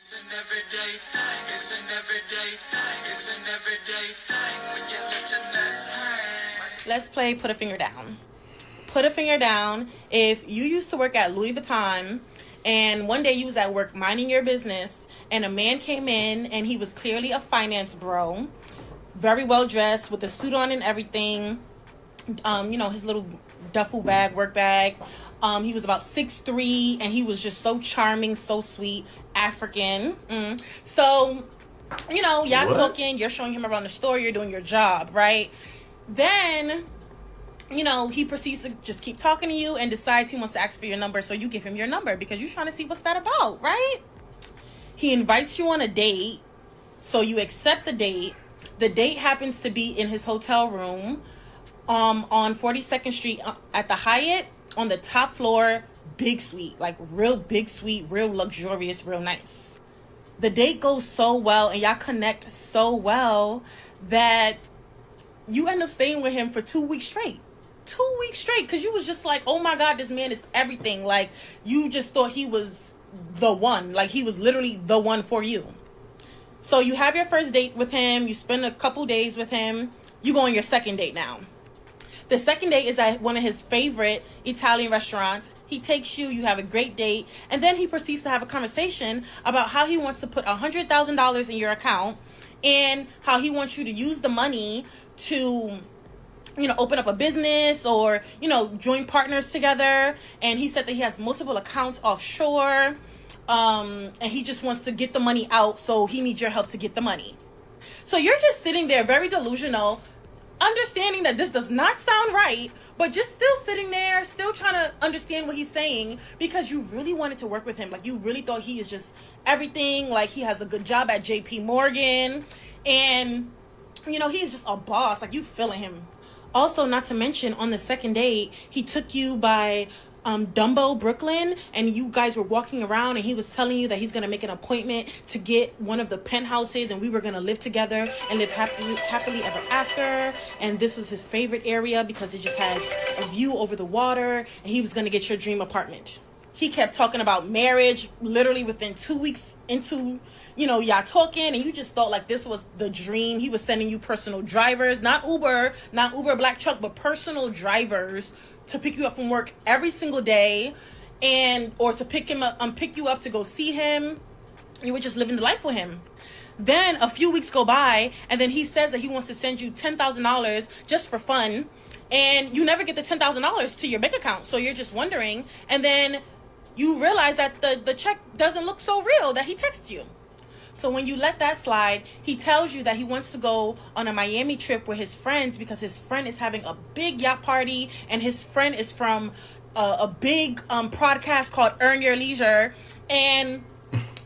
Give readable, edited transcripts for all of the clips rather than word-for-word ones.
It's an everyday thing. It's an everyday thing. It's an everyday thing when you let your nuts hang. Let's play Put a Finger Down. Put a finger down if you used to work at Louis Vuitton and one day you was at work minding your business and a man came in and he was clearly a finance bro, very well dressed with a suit on and everything, his little duffel bag, work bag. He was about 6'3", and he was just so charming, so sweet, African. So, y'all talking, you're showing him around the store, you're doing your job, right? Then, he proceeds to just keep talking to you and decides he wants to ask for your number, so you give him your number because you're trying to see what's that about, right? He invites you on a date, so you accept the date. The date happens to be in his hotel room on 42nd Street at the Hyatt on the top floor, big suite, like real big suite, real luxurious, real nice. The date goes so well and y'all connect so well that you end up staying with him for 2 weeks straight. 2 weeks straight, because you was just like, oh my God, this man is everything. Like, you just thought he was the one. Like, he was literally the one for you. So you have your first date with him. You spend a couple days with him. You go on your second date now. The second date is at one of his favorite Italian restaurants. He takes you, you have a great date, and then he proceeds to have a conversation about how he wants to put $100,000 in your account and how he wants you to use the money to, open up a business or, join partners together. And he said that he has multiple accounts offshore, and he just wants to get the money out, so he needs your help to get the money. So you're just sitting there very delusional, understanding that this does not sound right, but just still sitting there, still trying to understand what he's saying because you really wanted to work with him. Like, you really thought he is just everything. Like, he has a good job at JP Morgan and, he's just a boss. Like, you feeling him. Also, not to mention, on the second date, he took you by Dumbo, Brooklyn, and you guys were walking around and he was telling you that he's going to make an appointment to get one of the penthouses and we were going to live together and live happily ever after. And this was his favorite area because it just has a view over the water, and he was going to get your dream apartment. He kept talking about marriage literally within 2 weeks into, y'all talking, and you just thought like this was the dream. He was sending you personal drivers, not Uber Black Truck, but personal drivers to pick you up from work every single day, or to pick you up to go see him. You were just living the life with him. Then a few weeks go by, and then he says that he wants to send you $10,000 just for fun, and you never get the $10,000 to your bank account. So you're just wondering, and then you realize that the check doesn't look so real that he texts you. So when you let that slide, he tells you that he wants to go on a Miami trip with his friends because his friend is having a big yacht party, and his friend is from a big podcast called Earn Your Leisure, and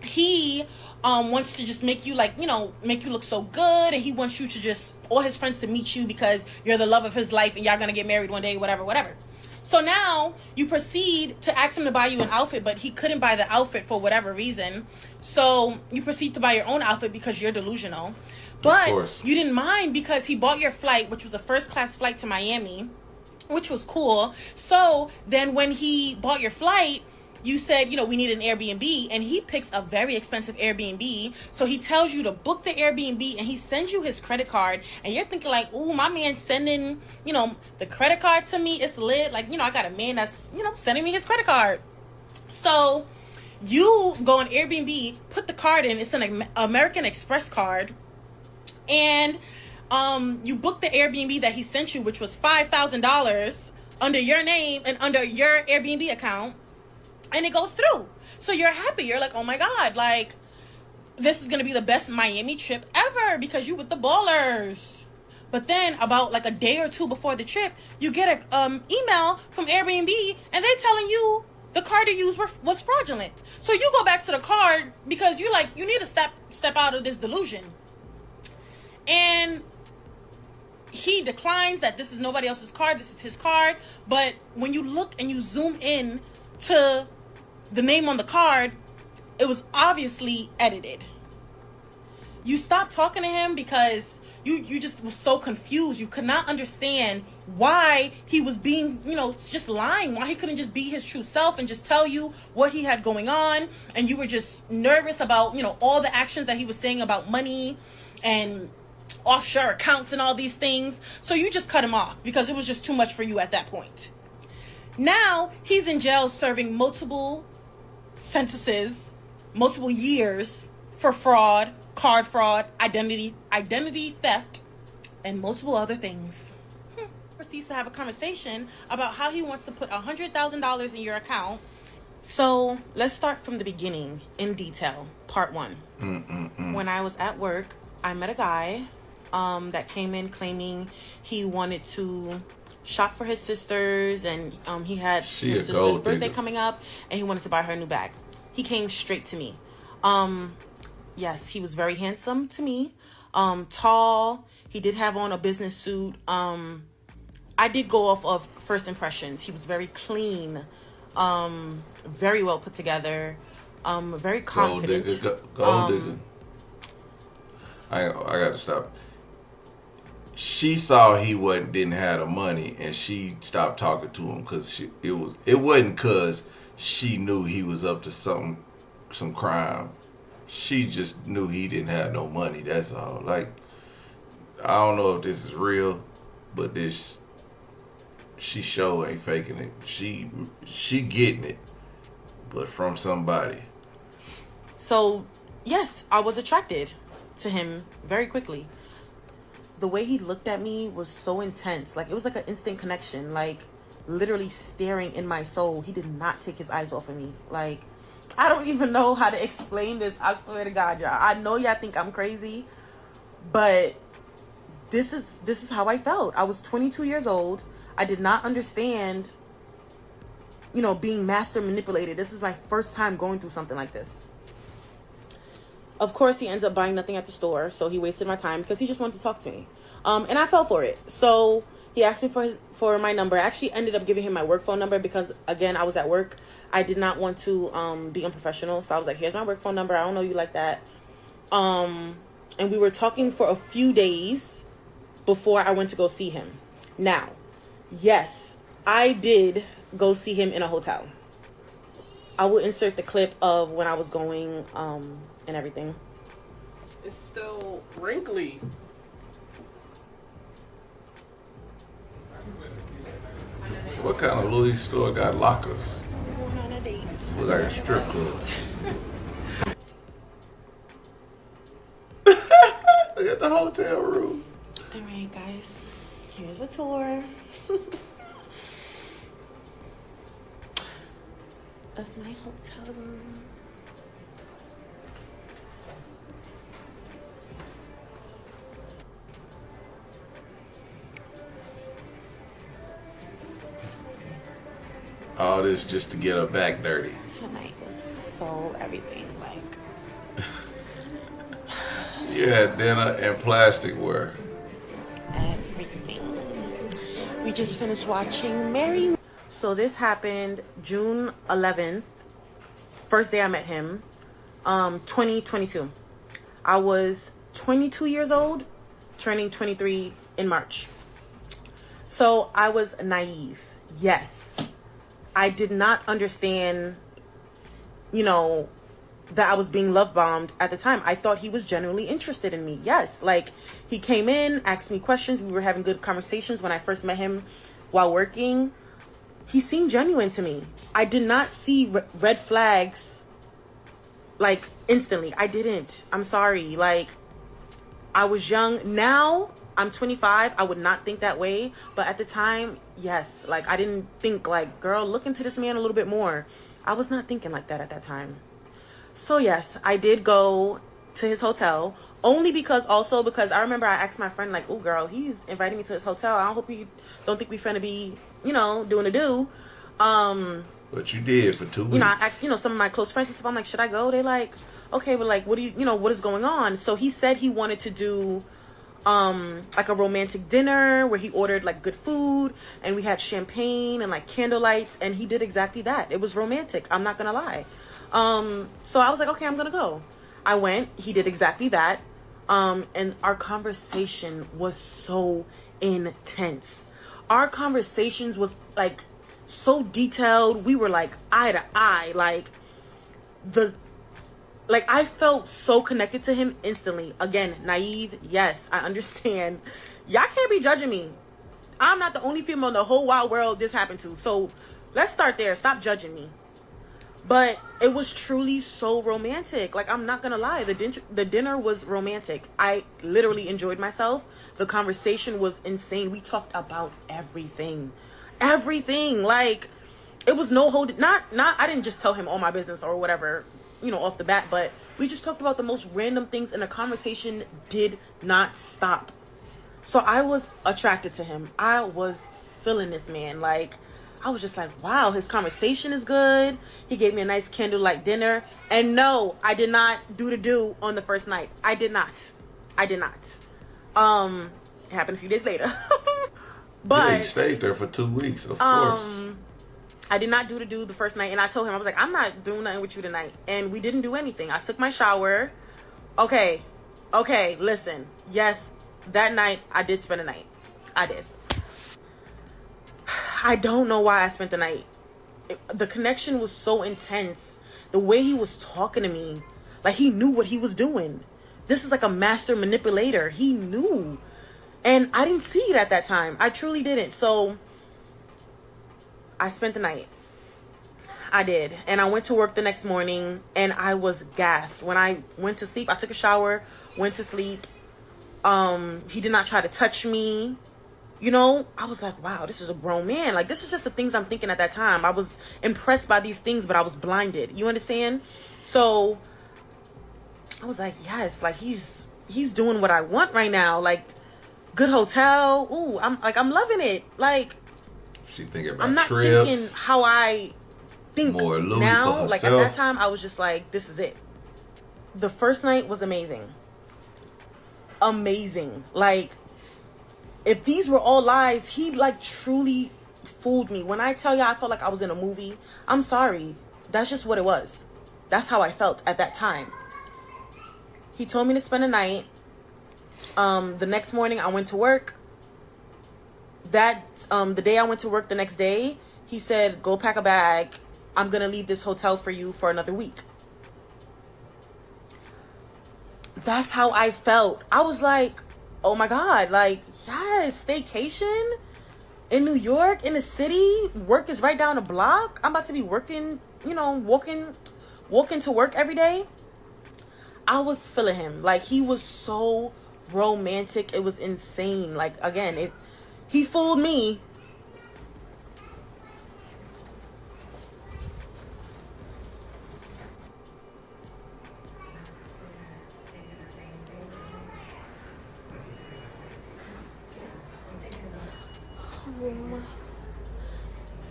he wants to just make you make you look so good, and he wants you to all his friends to meet you because you're the love of his life and y'all gonna get married one day, whatever. So now you proceed to ask him to buy you an outfit, but he couldn't buy the outfit for whatever reason. So you proceed to buy your own outfit because you're delusional. But you didn't mind because he bought your flight, which was a first-class flight to Miami, which was cool. So then when he bought your flight, you said, we need an Airbnb, and he picks a very expensive Airbnb. So he tells you to book the Airbnb, and he sends you his credit card, and you're thinking like, ooh, my man's sending, the credit card to me. It's lit. Like, I got a man that's, sending me his credit card. So you go on Airbnb, put the card in. It's an American Express card. And you book the Airbnb that he sent you, which was $5,000 under your name and under your Airbnb account. And it goes through. So you're happy. You're like, oh my God, like, this is going to be the best Miami trip ever because you with the ballers. But then about like a day or two before the trip, you get an email from Airbnb and they're telling you the card you used was fraudulent. So you go back to the card because you're like, you need to step out of this delusion. And he declines that this is nobody else's card. This is his card. But when you look and you zoom in to the name on the card, it was obviously edited. You stop talking to him because you just was so confused. You could not understand why he was being, just lying, why he couldn't just be his true self and just tell you what he had going on. And you were just nervous about, all the actions that he was saying about money and offshore accounts and all these things. So you just cut him off because it was just too much for you at that point. Now he's in jail serving multiple sentences, multiple years for fraud, card fraud, identity theft, and multiple other things. Proceeds to have a conversation about how he wants to put $100,000 in your account. So let's start from the beginning in detail. Part 1. When I was at work, I met a guy that came in claiming he wanted to shop for his sisters, and he had his sister's birthday coming up, and he wanted to buy her a new bag. He came straight to me. Yes, he was very handsome to me. Tall. He did have on a business suit. I did go off of first impressions. He was very clean, very well put together, very confident. Gold digger. I got to stop. She saw he didn't have the money, and she stopped talking to him because it wasn't because she knew he was up to some crime. She just knew he didn't have no money. That's all. Like, I don't know if this is real, but she sure ain't faking it. She getting it, but from somebody. So yes, I was attracted to him very quickly. The way he looked at me was so intense. Like, it was like an instant connection, like literally staring in my soul. He did not take his eyes off of me. Like, I don't even know how to explain this. I swear to God, y'all. I know y'all think I'm crazy, but this is how I felt. I was 22 years old. I did not understand, being master manipulated. This is my first time going through something like this. Of course, he ends up buying nothing at the store, so he wasted my time because he just wanted to talk to me. And I fell for it. So he asked me for my number. I actually ended up giving him my work phone number because, again, I was at work. I did not want to be unprofessional. So I was like, here's my work phone number. I don't know you like that. And we were talking for a few days before I went to go see him. Now, yes, I did go see him in a hotel. I will insert the clip of when I was going and everything. It's still wrinkly. What kind of Louis store got lockers? We're going on a date. Look like a strip club. Look at the hotel room. All right, guys. Here's a tour of my hotel room. All this just to get her back dirty. Tonight was so everything, like. You had dinner and plasticware. Everything. We just finished watching Mary. So this happened June 11th. First day I met him. 2022. I was 22 years old, turning 23 in March. So I was naive. Yes. I did not understand, that I was being love bombed at the time. I thought he was genuinely interested in me. Yes. Like, he came in, asked me questions. We were having good conversations when I first met him while working. He seemed genuine to me. I did not see red flags, like, instantly. I didn't. I'm sorry. Like, I was young. Now I'm 25. I would not think that way. But at the time, yes. Like, I didn't think, like, girl, look into this man a little bit more. I was not thinking like that at that time. So, yes, I did go to his hotel. Only because I remember I asked my friend, like, oh, girl, he's inviting me to his hotel. I hope you don't think we're finna be, doing a do. But you did for 2 weeks. I asked, some of my close friends and stuff. I'm like, should I go? They're like, okay, but like, what do what is going on? So he said he wanted to do like a romantic dinner where he ordered like good food and we had champagne and like candlelights, and he did exactly that. It was romantic. I'm not gonna lie. So I was like, okay, I'm gonna go. I went. He did exactly that. And our conversation was so intense. Our conversations was like so detailed. We were like eye to eye. I felt so connected to him instantly. Again, naive, yes, I understand. Y'all can't be judging me. I'm not the only female in the whole wide world this happened to. So let's start there. Stop judging me. But it was truly so romantic. Like, I'm not gonna lie, the dinner was romantic. I literally enjoyed myself. The conversation was insane. We talked about everything. Like, it was no hold. Not. I didn't just tell him all my business or whatever, off the bat. But we just talked about the most random things, and the conversation did not stop. So I was attracted to him. I was feeling this man. Like, I was just like, wow, his conversation is good. He gave me a nice candlelight dinner. And no, I did not do on the first night. I did not. It happened a few days later. But yeah, you stayed there for 2 weeks, of course. I did not do the first night. And I told him, I was like, I'm not doing nothing with you tonight. And we didn't do anything. I took my shower. Okay, listen. Yes, that night I did spend a night. I did. I don't know why I spent the night. The connection was so intense. The way he was talking to me, like he knew what he was doing. This is like a master manipulator. He knew. And I didn't see it at that time. I truly didn't. So I spent the night. I did. And I went to work the next morning and I was gassed. When I went to sleep, I took a shower, went to sleep. He did not try to touch me. I was like, wow, this is a grown man. Like, this is just the things I'm thinking at that time. I was impressed by these things, but I was blinded. You understand? So I was like, yes, like he's doing what I want right now. Like, good hotel. Ooh, I'm loving it. Like, She thinking about I'm not trips. thinking how I think More Louis now. for Like, at herself. that time, I was just like, this is it. The first night was amazing. Like, if these were all lies, he like truly fooled me. When I tell y'all I felt like I was in a movie, I'm sorry. That's just what it was. That's how I felt at that time. He told me to spend a night. The next morning I went to work. The day I went to work the next day, he said, go pack a bag. I'm going to leave this hotel for you for another week. That's how I felt. I was like, oh my God, like, yes, staycation in New York, in the city. Work is right down the block. I'm about to be working, walking to work every day. I was feeling him. Like, he was so romantic. It was insane. Like, again, he fooled me.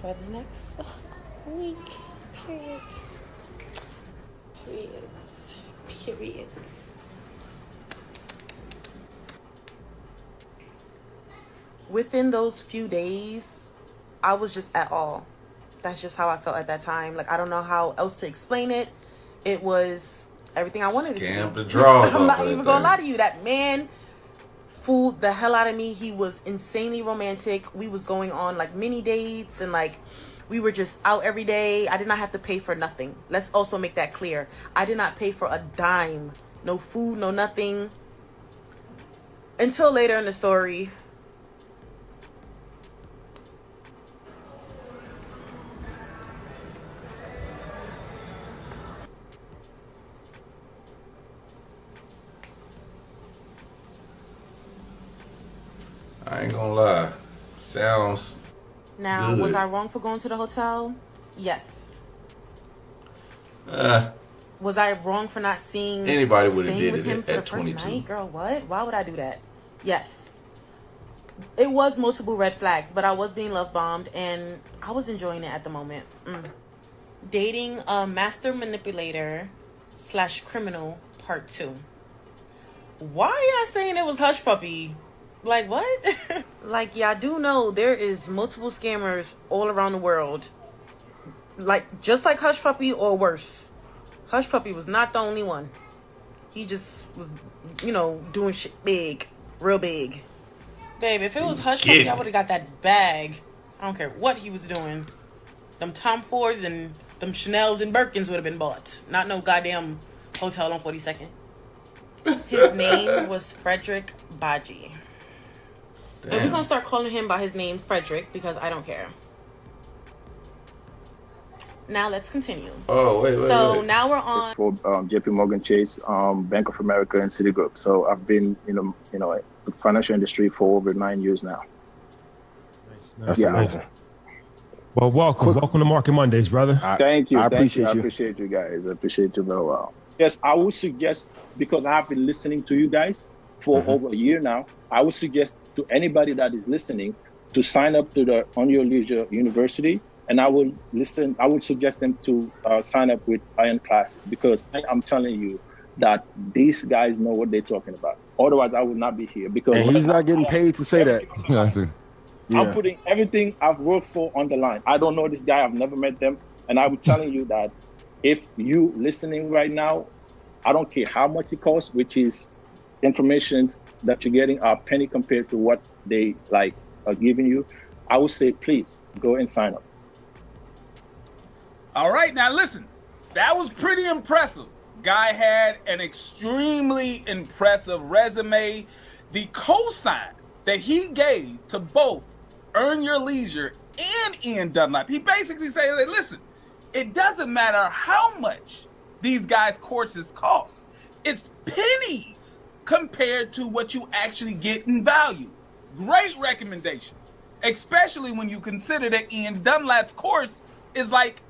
For the next week. Periods. Within those few days, I was just at all. That's just how I felt at that time. Like, I don't know how else to explain it. It was everything I wanted it to be. Scammed the draws I'm off not of even that gonna thing. lie to you. That man fooled the hell out of me. He was insanely romantic. We was going on like mini dates and like we were just out every day. I did not have to pay for nothing. Let's also make that clear. I did not pay for a dime. No food, no nothing. Until later in the story. I ain't gonna lie. Sounds Now, good. was I wrong for going to the hotel? Yes. Was I wrong for not seeing Anybody would've staying did with it him at for the first 22. night? Girl, what? Why would I do that? Yes. It was multiple red flags, but I was being love bombed and I was enjoying it at the moment. Dating a master manipulator / criminal part 2. Why are y'all saying it was hush puppy? Like, what? Like, y'all do know there is multiple scammers all around the world. Like, just like Hush Puppy or worse. Hush Puppy was not the only one. He just was, doing shit big, real big. Babe, if it was Hush Puppy, I would have got that bag. I don't care what he was doing. Them Tom Fords and them Chanels and Birkins would have been bought. Not no goddamn hotel on 42nd. His name was Frederick Baji. And we're going to start calling him by his name, Frederick, because I don't care. Now let's continue. Oh, wait. So now we're on... For JP Morgan Chase, Bank of America, and Citigroup. So I've been in the financial industry for over 9 years now. That's amazing. Well, welcome to Market Mondays, brother. Thank you. I appreciate you. I appreciate you guys. I appreciate you very well. Yes, I would suggest, because I have been listening to you guys for over a year now, I would suggest to anybody that is listening to sign up to the On Your Leisure University, and I would suggest them to sign up with Iron Classic, because I'm telling you that these guys know what they're talking about. Otherwise, I would not be here. Because and he's not getting paid to say that. Yeah. I'm putting everything I've worked for on the line. I don't know this guy. I've never met them. And I'm telling you that if you listening right now, I don't care how much it costs, which is information that you're getting are penny compared to what they are giving you. I would say, please go and sign up. All right. Now, listen, that was pretty impressive. Guy had an extremely impressive resume. The cosign that he gave to both Earn Your Leisure and Ian Dunlap, he basically said, listen, it doesn't matter how much these guys' courses cost. It's pennies compared to what you actually get in value. Great recommendation, especially when you consider that Ian Dunlap's course is like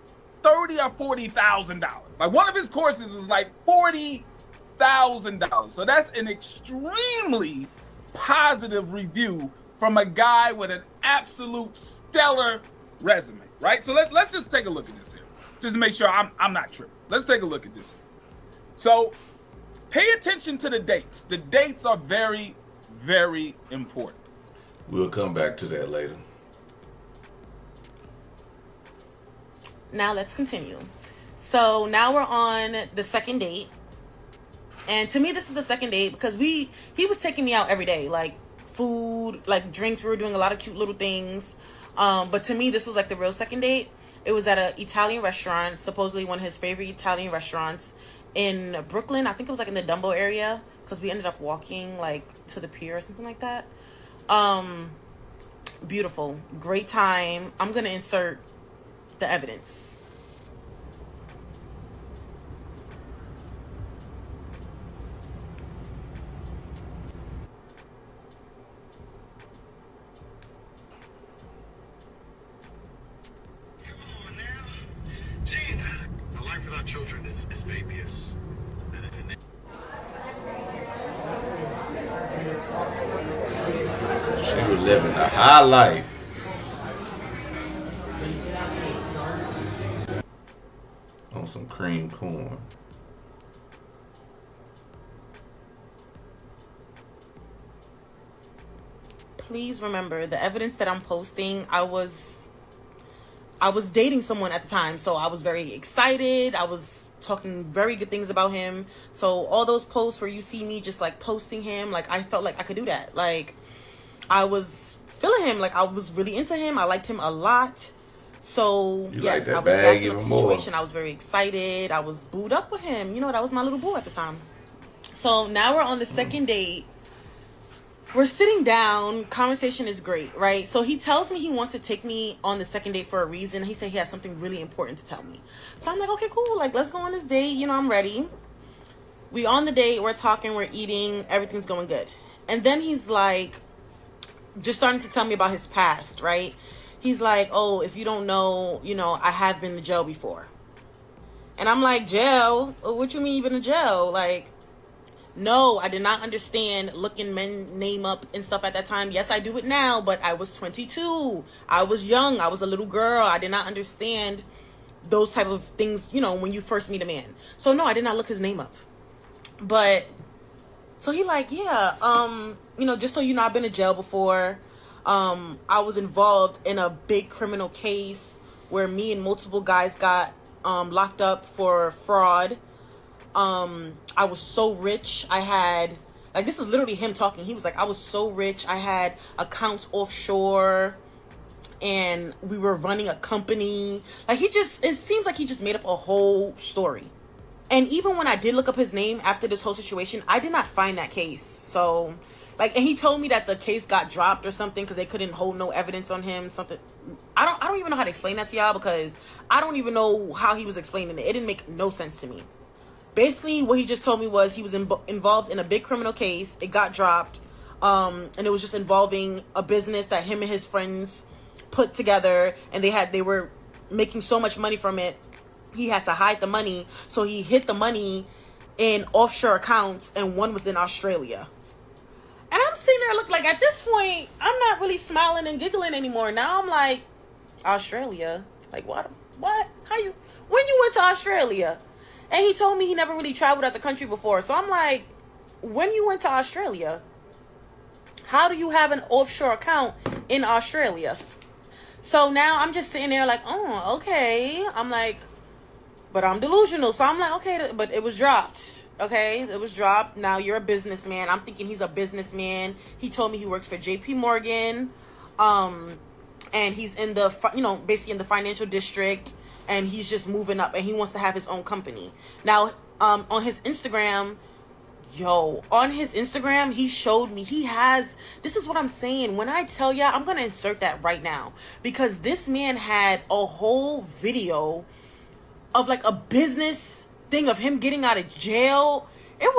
$30,000 or $40,000. Like one of his courses is like $40,000. So that's an extremely positive review from a guy with an absolute stellar resume, right? So let's just take a look at this here, just to make sure I'm not tripping. Let's take a look at this. So pay attention to the dates. The dates are very, very important. We'll come back to that later. Now let's continue. So now we're on the second date. And to me, this is the second date because he was taking me out every day, like food, like drinks. We were doing a lot of cute little things. But to me, this was like the real second date. It was at an Italian restaurant, supposedly one of his favorite Italian restaurants in Brooklyn. I think it was like in the Dumbo area because we ended up walking like to the pier or something like that. Beautiful. Great time. I'm going to insert the evidence. A life without children is babyish. And it's She was living a high life. On some cream corn. Please remember the evidence that I'm posting. I was dating someone at the time, so I was very excited. I was talking very good things about him. So all those posts where you see me just like posting him, like I felt like I could do that. Like I was feeling him, like I was really into him. I liked him a lot. So yes, I was gassing up the situation. I was very excited. I was booed up with him. You know, that was my little boo at the time. So now we're on the second date. We're sitting down. Conversation is great, right? So he tells me he wants to take me on the second date for a reason. He said he has something really important to tell me. So I'm like, okay, cool. Like, let's go on this date. You know, I'm ready. We on the date. We're talking. We're eating. Everything's going good. And then he's like, just starting to tell me about his past, right? He's like, oh, if you don't know, you know, I have been to jail before. And I'm like, jail? What you mean you've been to jail? Like, no, I did not understand looking men name up and stuff at that time. Yes, I do it now, but I was 22. I was young. I was a little girl. I did not understand those type of things, you know, when you first meet a man. So no, I did not look his name up. But so he like, yeah, you know, just so you know, I've been to jail before. I was involved in a big criminal case where me and multiple guys got locked up for fraud. I was so rich. I had, like, this is literally him talking. He was like, I was so rich. I had accounts offshore and we were running a company. Like, it seems like he just made up a whole story. And even when I did look up his name after this whole situation, I did not find that case. So, like, and he told me that the case got dropped or something because they couldn't hold no evidence on him. Something. I don't even know how to explain that to y'all because I don't even know how he was explaining it. It didn't make no sense to me. Basically, what he just told me was he was involved in a big criminal case. It got dropped. And it was just involving a business that him and his friends put together. And they were making so much money from it. He had to hide the money. So he hid the money in offshore accounts. And one was in Australia. And I'm sitting there looking like, at this point, I'm not really smiling and giggling anymore. Now I'm like, Australia? Like, what? How you? When you went to Australia? And he told me he never really traveled out the country before. So I'm like, when you went to Australia, how do you have an offshore account in Australia? So now I'm just sitting there like, oh, okay. I'm like, but I'm delusional. So I'm like, okay, but it was dropped. Okay, it was dropped. Now you're a businessman. I'm thinking he's a businessman. He told me he works for JP Morgan. And he's in the, basically in the financial district. And he's just moving up and he wants to have his own company. Now, on his Instagram, he showed me, this is what I'm saying. When I tell y'all, I'm going to insert that right now. Because this man had a whole video of like a business thing of him getting out of jail. I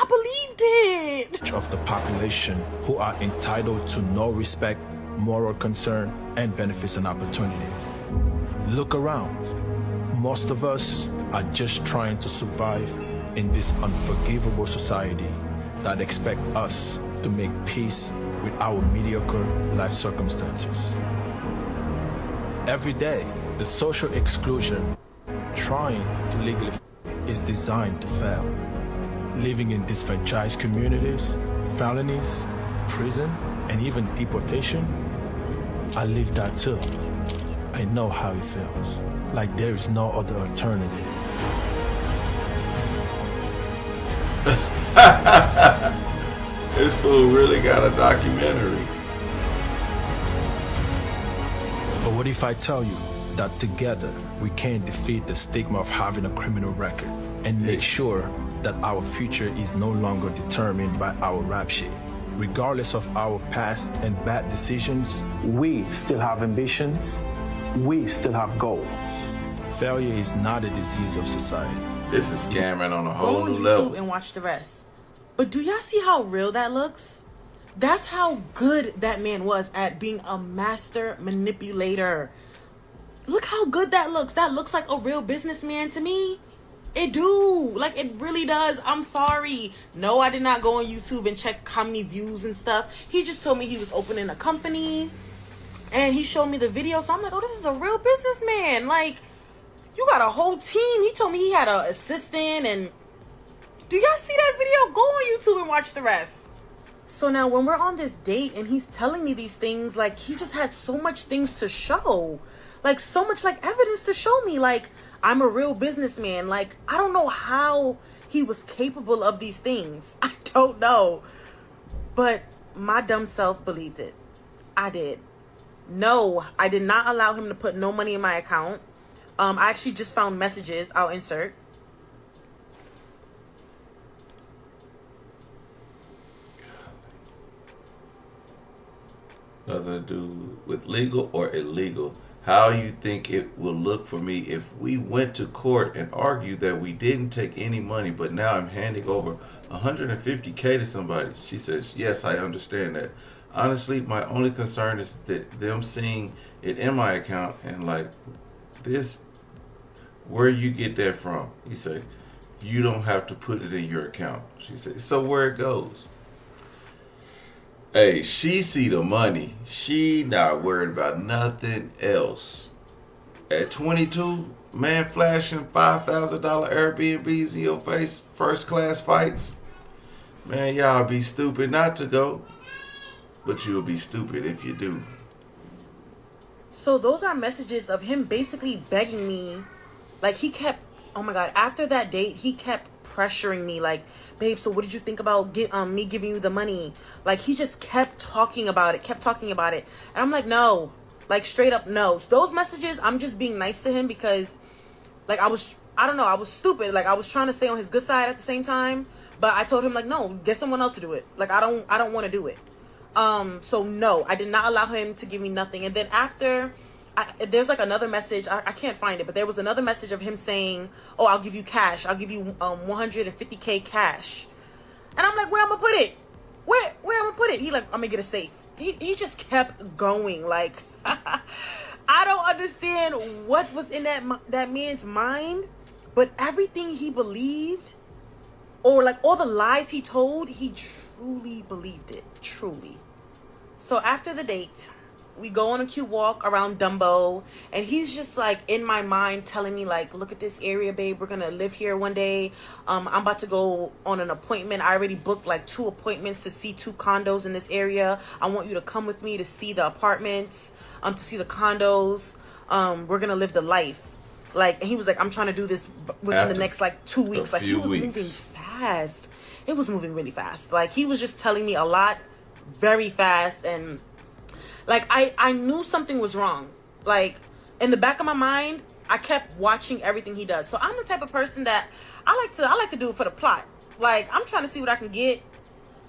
believed it. Of the population who are entitled to no respect, moral concern, and benefits and opportunities. Look around. Most of us are just trying to survive in this unforgivable society that expect us to make peace with our mediocre life circumstances. Every day, the social exclusion trying to legally is designed to fail. Living in disenfranchised communities, felonies, prison, and even deportation. I lived that too. I know how it feels, like there is no other alternative. This fool really got a documentary. But what if I tell you that together we can defeat the stigma of having a criminal record and make sure that our future is no longer determined by our rap sheet? Regardless of our past and bad decisions, we still have ambitions. We still have goals. Failure is not a disease of society. This is scamming on a whole Go on new YouTube level. and watch the rest. But do y'all see how real that looks? That's how good that man was at being a master manipulator. Look how good that looks. That looks like a real businessman to me. It do. Like, it really does. I'm sorry. No, I did not go on YouTube and check how many views and stuff. He just told me he was opening a company. And he showed me the video. So I'm like, oh, this is a real businessman. Like, you got a whole team. He told me he had an assistant. And do y'all see that video? Go on YouTube and watch the rest. So now when we're on this date and he's telling me these things, like, he just had so much things to show. Like, so much, like, evidence to show me. Like, I'm a real businessman. Like, I don't know how he was capable of these things. I don't know. But my dumb self believed it. I did. No, I did not allow him to put no money in my account. I actually just found messages. I'll insert. Nothing to do with legal or illegal. How you think it will look for me if we went to court and argued that we didn't take any money, but now I'm handing over $150K to somebody? She says, yes, I understand that. Honestly, my only concern is that them seeing it in my account and like, this, where you get that from? He said, you don't have to put it in your account. She said, so where it goes? Hey, she see the money. She not worried about nothing else. At 22, man flashing $5,000 Airbnbs in your face, first class fights. Man, y'all be stupid not to go. But you'll be stupid if you do. So those are messages of him basically begging me. Like, he kept oh my God, after that date, he kept pressuring me like, babe, so what did you think about me giving you the money? Like, he just kept talking about it. And I'm like, no, like straight up no. Those messages, I'm just being nice to him because like I don't know, I was stupid. Like I was trying to stay on his good side at the same time, but I told him like, no, get someone else to do it. Like I don't want to do it. So no, I did not allow him to give me nothing. And then after, there's like another message, I can't find it, but there was another message of him saying, oh, I'll give you cash. I'll give you 150K cash. And I'm like, where I'm gonna put it? Where I'm gonna put it? He like, I'm gonna get a safe. He just kept going. Like, I don't understand what was in that man's mind, but everything he believed, or like all the lies he told, he truly believed it. Truly. So after the date, we go on a cute walk around Dumbo, and he's just like in my mind telling me like, look at this area, babe, we're gonna live here one day. I'm about to go on an appointment. I already booked like 2 appointments to see 2 condos in this area. I want you to come with me to see the apartments, to see the condos. We're gonna live the life. Like, and he was like, I'm trying to do this within the next like 2 weeks. Like, he was moving fast. It was moving really fast. Like, he was just telling me a lot very fast, and like I knew something was wrong. Like, in the back of my mind, I kept watching everything he does. So I'm the type of person that I like to do it for the plot. Like, I'm trying to see what I can get.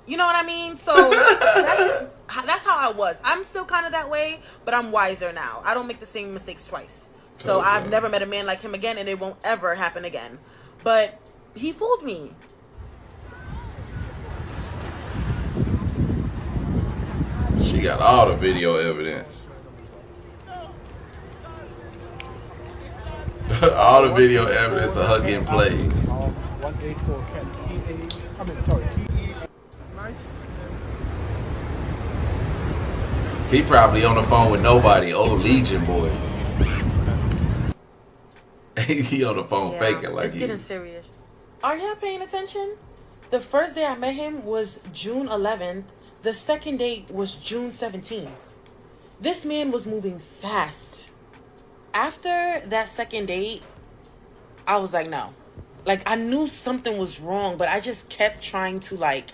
You know what I mean? So that's how I was. I'm still kind of that way, but I'm wiser now. I don't make the same mistakes twice. So okay. I've never met a man like him again, and it won't ever happen again. But he fooled me. She got all the video evidence. All the video evidence of her getting played. 184 I mean, sorry, nice. He probably on the phone with nobody. Old Legion boy. He on the phone faking like it's getting serious. Are y'all paying attention? The first day I met him was June 11th. The second date was June 17th. This man was moving fast. After that second date, I was like, no. Like, I knew something was wrong, but I just kept trying to, like,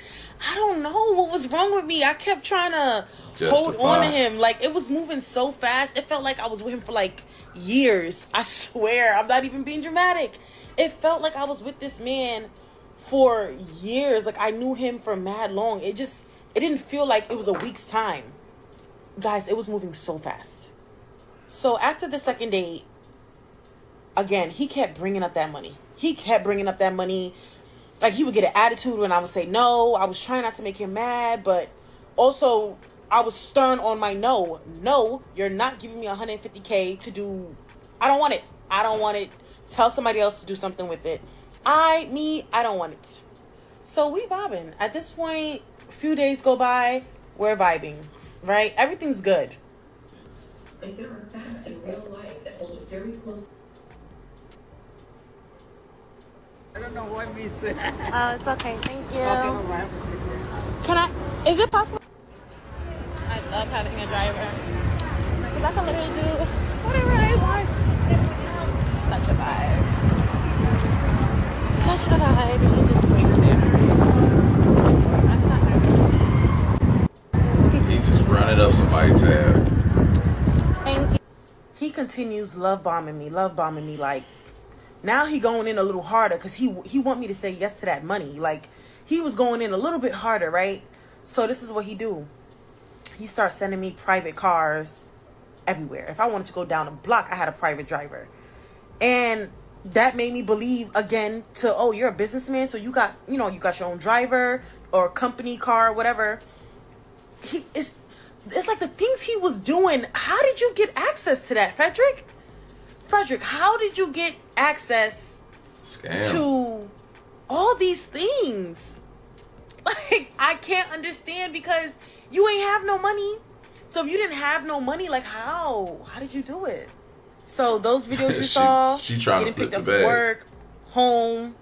I don't know what was wrong with me. I kept trying to hold on to him. Like, it was moving so fast. It felt like I was with him for, like, years. I swear. I'm not even being dramatic. It felt like I was with this man for years. Like, I knew him for mad long. It didn't feel like it was a week's time. Guys, it was moving so fast. So after the second date, again, he kept bringing up that money. Like, he would get an attitude when I would say no. I was trying not to make him mad, but also I was stern on my no. No, you're not giving me 150K to do. I don't want it. Tell somebody else to do something with it. I don't want it. So we vibing. At this point, a few days go by, we're vibing, right? Everything's good. But there are facts in real life that hold it very close. I don't know what we said. Oh, it's okay. Thank you. Okay, is it possible? I love having a driver. Because I can literally do whatever I want. Such a vibe. And he just waits there. That's not He's just running up somebody's tab. Thank you. He continues love bombing me. Like, now he going in a little harder because he want me to say yes to that money. Like, he was going in a little bit harder, right? So this is what he do. He starts sending me private cars everywhere. If I wanted to go down a block, I had a private driver. And that made me believe again oh, you're a businessman, so you got your own driver or company car, whatever. It's like the things he was doing. How did you get access to that, Frederick? How did you get access to all these things? Like, I can't understand, because you ain't have no money. So if you didn't have no money, like, how did you do it? So those videos you saw, she trying getting to flip picked up the from bag. work, home,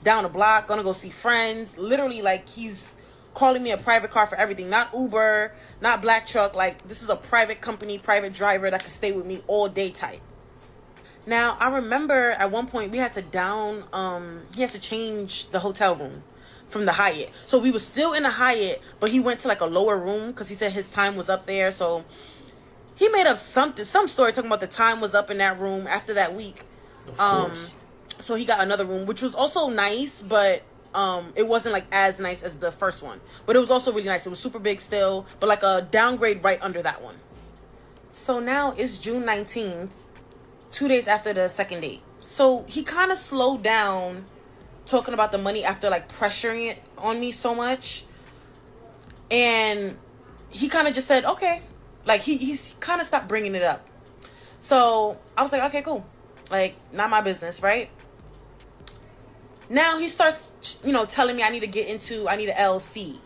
down a block, gonna go see friends. Literally, like, he's calling me a private car for everything. Not Uber, not Black Truck. Like, this is a private company, private driver that can stay with me all day type. Now, I remember at one point we had to he had to change the hotel room from the Hyatt. So we were still in the Hyatt, but he went to like a lower room because he said his time was up there. So he made up some story talking about the time was up in that room after that week. Of course. So he got another room, which was also nice, but it wasn't like as nice as the first one. But it was also really nice. It was super big still, but like a downgrade right under that one. So now it's June 19th, 2 days after the second date. So he kind of slowed down talking about the money after like pressuring it on me so much. And he kind of just said, okay. Like he's kind of stopped bringing it up. So I was like, okay, cool. Like, not my business, right? Now he starts, telling me I need an LLC.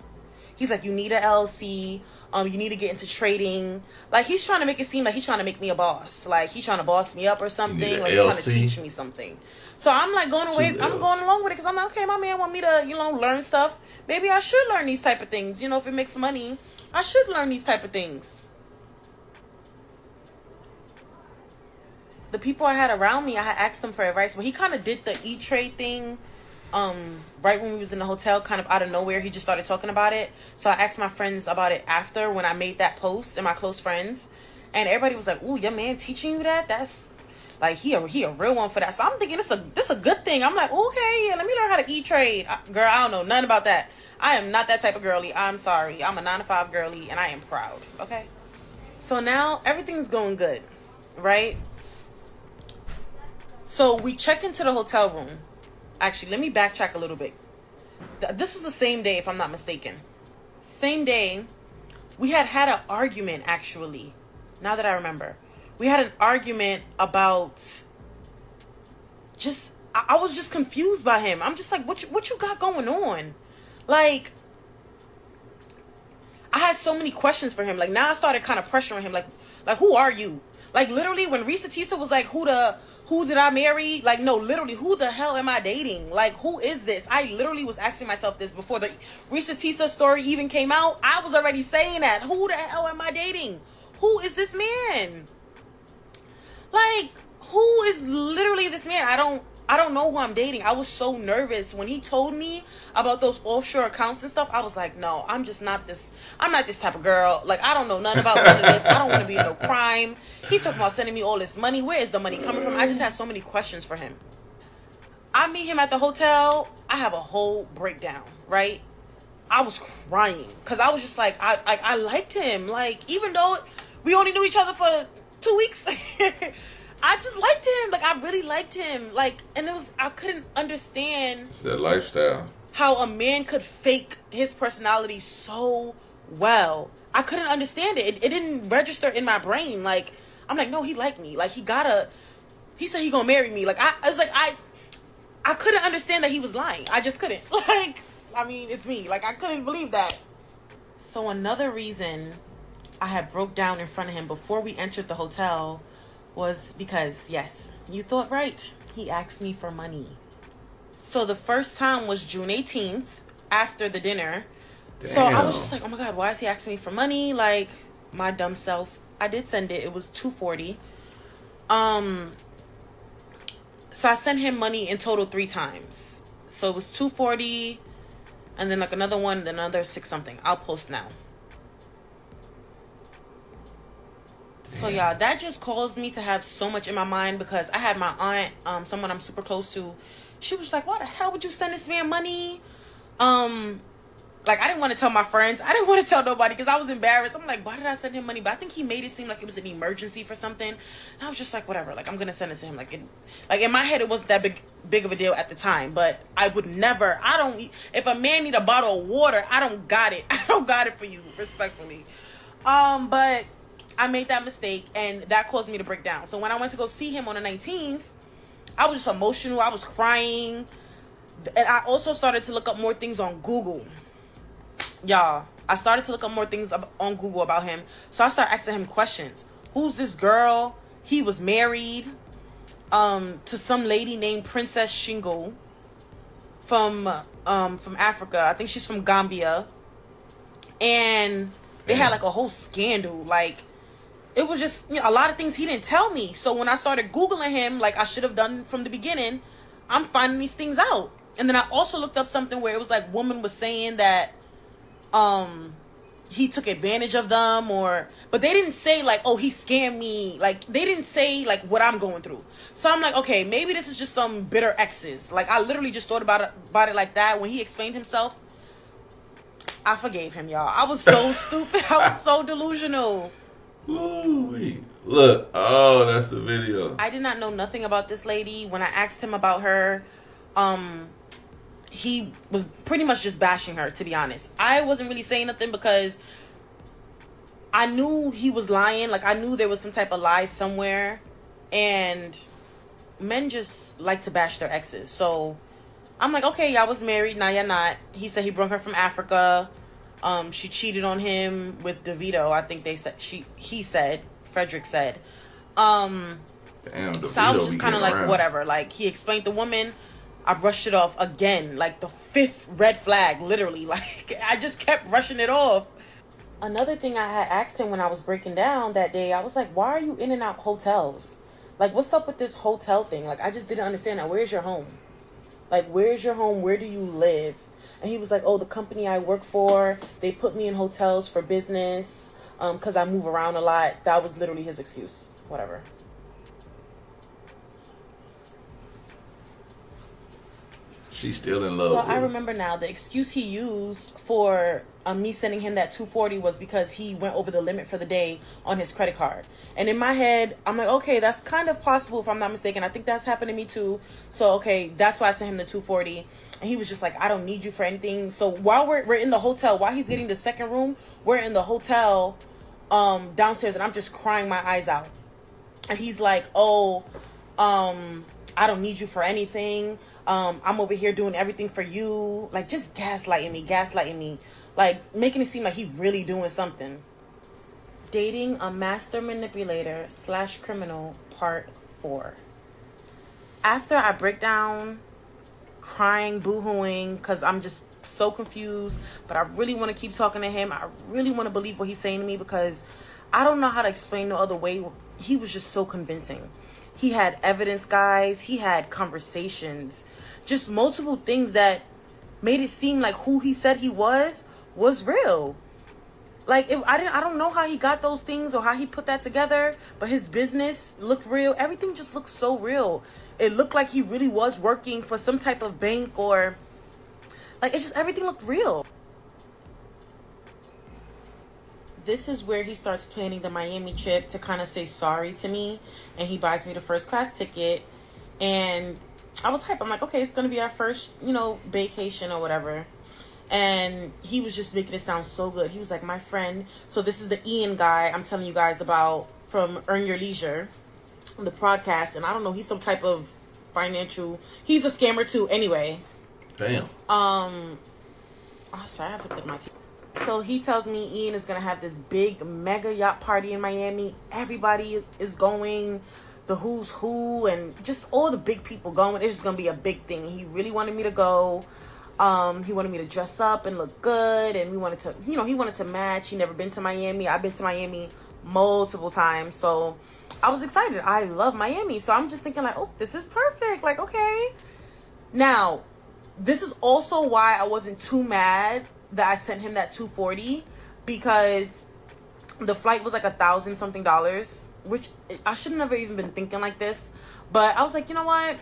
He's like, you need an LLC. You need to get into trading. Like, he's trying to make it seem like he's trying to make me a boss. Like, he's trying to boss me up or something. Like, he's trying to teach me something. So I'm like I'm going along with it because I'm like, okay, my man want me to, learn stuff. Maybe I should learn these type of things. If it makes money, I should learn these type of things. The people I had around me, I had asked them for advice. Well, he kind of did the E-Trade thing right when we was in the hotel, kind of out of nowhere. He just started talking about it. So I asked my friends about it after when I made that post, and my close friends. And everybody was like, ooh, your man teaching you that? That's like, he a real one for that. So I'm thinking this a good thing. I'm like, okay, yeah, let me learn how to E-Trade. Girl, I don't know nothing about that. I am not that type of girly. I'm sorry. I'm a 9-to-5 girly, and I am proud. Okay? So now everything's going good, right? So we check into the hotel room. Actually, let me backtrack a little bit. This was the same day, if I'm not mistaken. Same day, we had an argument, actually. Now that I remember. We had an argument about I was just confused by him. I'm just like, what you got going on? Like, I had so many questions for him. Like, now I started kind of pressuring him. Like who are you? Like, literally, when Risa Tisa was like, who did I marry? Like, no, literally, who the hell am I dating? Like, who is this? I literally was asking myself this before the Risa Tisa story even came out. I was already saying that. Who the hell am I dating? Who is this man? Like, who is literally this man? I don't know who I'm dating. I was so nervous when he told me about those offshore accounts and stuff. I was like, no, I'm not this type of girl. Like, I don't know nothing about none of this. I don't want to be in no crime. He talking about sending me all this money. Where is the money coming from? I just had so many questions for him. I meet him at the hotel. I have a whole breakdown, right? I was crying because I was just like, I liked him. Like, even though we only knew each other for 2 weeks, I just liked him. Like, I really liked him. Like, and I couldn't understand. It's that lifestyle. How a man could fake his personality so well. I couldn't understand it. It didn't register in my brain. Like, I'm like, no, he liked me. Like, he said he gonna marry me. Like, I couldn't understand that he was lying. I just couldn't. Like, I mean, it's me. Like, I couldn't believe that. So another reason I had broke down in front of him before we entered the hotel was because, yes, you thought right. He asked me for money. So the first time was June 18th after the dinner. Damn. So I was just like, oh my God, why is he asking me for money? Like, my dumb self. I did send it. It was $240. So I sent him money in total 3 times. So it was $240 and then like another one, then another 6 something. I'll post now. So yeah, that just caused me to have so much in my mind because I had my aunt, someone I'm super close to. She was like, why the hell would you send this man money? Like, I didn't want to tell my friends. I didn't want to tell nobody because I was embarrassed. I'm like, why did I send him money? But I think he made it seem like it was an emergency for something. And I was just like, whatever. Like, I'm going to send it to him. Like in my head, it wasn't that big of a deal at the time. But I would never. If a man need a bottle of water, I don't got it. I don't got it for you, respectfully. But I made that mistake, and that caused me to break down. So when I went to go see him on the 19th, I was just emotional. I was crying. And I also started to look up more things on Google. Y'all, I started to look up more things on Google about him. So I started asking him questions. Who's this girl? He was married to some lady named Princess Shingo from Africa. I think she's from Gambia. And they had like a whole scandal. Like, it was just, you know, a lot of things he didn't tell me. So when I started Googling him, like I should have done from the beginning, I'm finding these things out. And then I also looked up something where it was like woman was saying that he took advantage of them, but they didn't say like, oh, he scammed me. Like they didn't say like what I'm going through. So I'm like, okay, maybe this is just some bitter exes. Like I literally just thought about it like that. When he explained himself, I forgave him, y'all. I was so stupid. I was so delusional. Ooh, look, oh, that's the video. I did not know nothing about this lady. When I asked him about her, he was pretty much just bashing her, to be honest. I wasn't really saying nothing because I knew he was lying. Like I knew there was some type of lie somewhere, and men just like to bash their exes. So I'm like, okay, y'all was married, now y'all not. He said he brought her from Africa. She cheated on him with DeVito. I think Frederick said. Damn, So I was just kind of like, whatever. Like he explained the woman, I brushed it off again, like the 5th red flag, literally. Like I just kept brushing it off. Another thing I had asked him when I was breaking down that day, I was like, why are you in and out hotels? Like, what's up with this hotel thing? Like, I just didn't understand that. Where's your home? Like, where's your home? Where do you live? And he was like, oh, the company I work for, they put me in hotels for business because I move around a lot. That was literally his excuse. Whatever. She's still in love. So I remember now the excuse he used for me sending him that $240 was because he went over the limit for the day on his credit card. And in my head, I'm like, okay, that's kind of possible if I'm not mistaken. I think that's happened to me too. So, okay, that's why I sent him the $240. And he was just like, I don't need you for anything. So while we're in the hotel, while he's getting the second room, we're in the hotel downstairs, and I'm just crying my eyes out. And he's like, oh, I don't need you for anything. I'm over here doing everything for you. Like, just gaslighting me. Like, making it seem like he really doing something. Dating a master manipulator / criminal, part 4. After I break down, crying, boo-hooing, because I'm just so confused, but I really want to keep talking to him. I really want to believe what he's saying to me because I don't know how to explain no other way. He was just so convincing. He had evidence, guys. He had conversations. Just multiple things that made it seem like who he said he was real. Like, I don't know how he got those things or how he put that together, but his business looked real. Everything just looked so real. It looked like he really was working for some type of bank, or like, it just, everything looked real. This is where he starts planning the Miami trip to kind of say sorry to me, and he buys me the first class ticket, and I was hyped. I'm like, okay, it's gonna be our first, vacation or whatever. And he was just making it sound so good. He was like, my friend, so this is the Ian guy I'm telling you guys about from Earn Your Leisure, the podcast, and I don't know, he's some type of he's a scammer too, anyway. Damn. Oh, sorry, I have to click my teeth. So he tells me Ian is gonna have this big mega yacht party in Miami. Everybody is going, the who's who, and just all the big people going. It's just gonna be a big thing. He really wanted me to go. He wanted me to dress up and look good, and we wanted to, he wanted to match. He never been to Miami. I've been to Miami multiple times, so I was excited. I love Miami, so I'm just thinking like, oh, this is perfect. Like, okay. Now, this is also why I wasn't too mad that I sent him that $240, because the flight was like $1,000 something, which I should have never even been thinking like this. But I was like, you know what?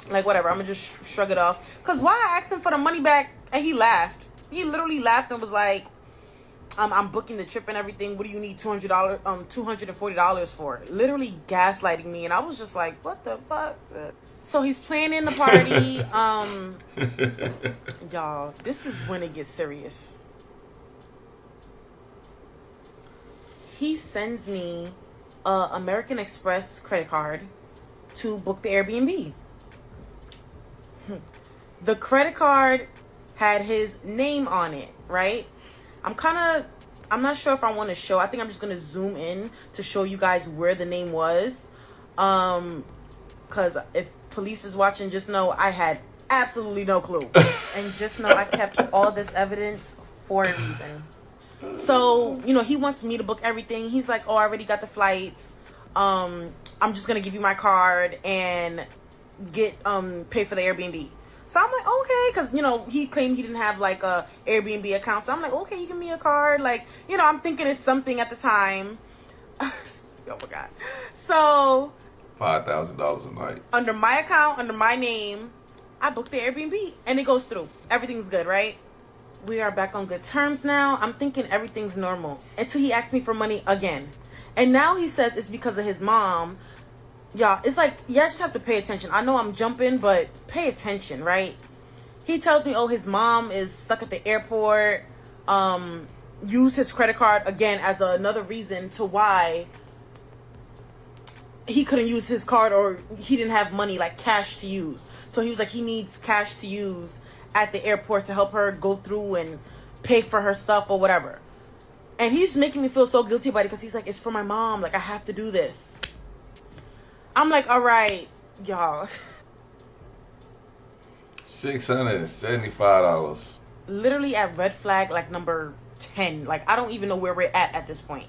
Like, whatever, I'm gonna just shrug it off. Because why I asked him for the money back, and he laughed. He literally laughed and was like, I'm booking the trip and everything. What do you need $240 for? Literally gaslighting me. And I was just like, what the fuck? So he's planning the party. Y'all, this is when it gets serious. He sends me a American Express credit card to book the Airbnb. The credit card had his name on it, right? I'm not sure if I want to show. I think I'm just going to zoom in to show you guys where the name was. Because if police is watching, just know I had absolutely no clue. And just know I kept all this evidence for a reason. So, you know, he wants me to book everything. He's like, oh, I already got the flights. I'm just going to give you my card and get pay for the Airbnb. So I'm like, okay, because, you know, he claimed he didn't have like a Airbnb account. So I'm like, okay, you give me a card. Like, you know, I'm thinking it's something at the time. Oh my God. So $5,000 a night. Under my account, under my name, I booked the Airbnb and it goes through. Everything's good, right? We are back on good terms now. I'm thinking everything's normal until he asked me for money again. And now he says it's because of his mom. Y'all, it's like, yeah, I just have to pay attention. I know I'm jumping, but pay attention, right? He tells me, oh, his mom is stuck at the airport. Use his credit card again as another reason to why he couldn't use his card, or he didn't have money, like cash to use. So he was like, he needs cash to use at the airport to help her go through and pay for her stuff or whatever. And he's making me feel so guilty about it because he's like, it's for my mom. Like, I have to do this. I'm like, all right, y'all. $675. Literally at red flag, like number 10. Like, I don't even know where we're at this point.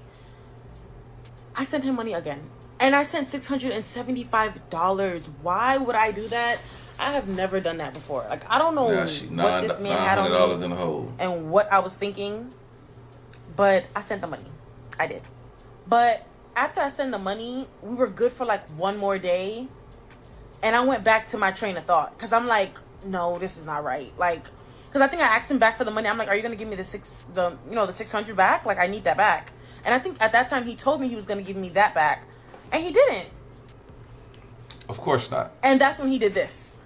I sent him money again. And I sent $675. Why would I do that? I have never done that before. Like, I don't know what this man had on me in the hole. And what I was thinking. But I sent the money. I did. But after I sent the money, we were good for like one more day. And I went back to my train of thought. Because I'm like, no, this is not right. Like, because I think I asked him back for the money. I'm like, are you going to give me the 600 back? Like, I need that back. And I think at that time he told me he was going to give me that back. And he didn't. Of course not. And that's when he did this.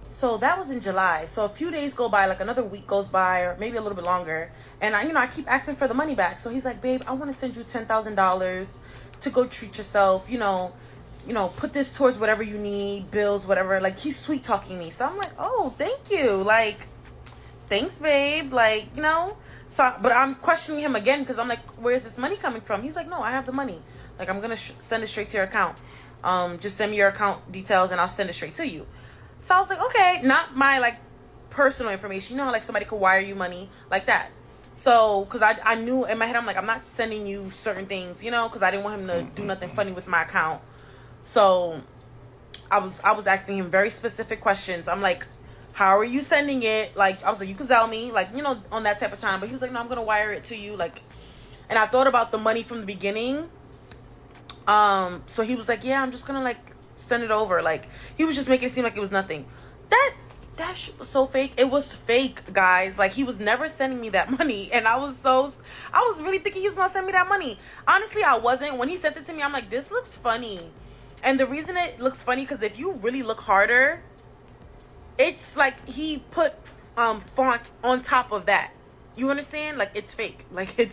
So that was in July. So a few days go by, like another week goes by, or maybe a little bit longer. And I keep asking for the money back. So he's like, babe, I want to send you $10,000 to go treat yourself. Put this towards whatever you need, bills, whatever. Like, he's sweet talking me. So I'm like, oh, thank you. Like, thanks, babe. Like, So, but I'm questioning him again because I'm like, where's this money coming from? He's like, no, I have the money. Like, I'm going to send it straight to your account. Just send me your account details and I'll send it straight to you. So I was like, okay, not my, like, personal information. Like, somebody could wire you money like that. So, because I knew in my head, I'm like, I'm not sending you certain things, because I didn't want him to do nothing funny with my account. So, I was asking him very specific questions. I'm like, how are you sending it? Like, I was like, you can Zelle me, like, on that type of time. But he was like, no, I'm going to wire it to you. Like, and I thought about the money from the beginning. So he was like, yeah, I'm just going to, like, send it over. Like, he was just making it seem like it was nothing. That shit was so fake. It was fake, guys. Like, he was never sending me that money. And I was really thinking he was going to send me that money. Honestly, I wasn't. When he sent it to me, I'm like, this looks funny. And the reason it looks funny, because if you really look harder, it's like he put font on top of that. You understand? Like, it's fake. Like,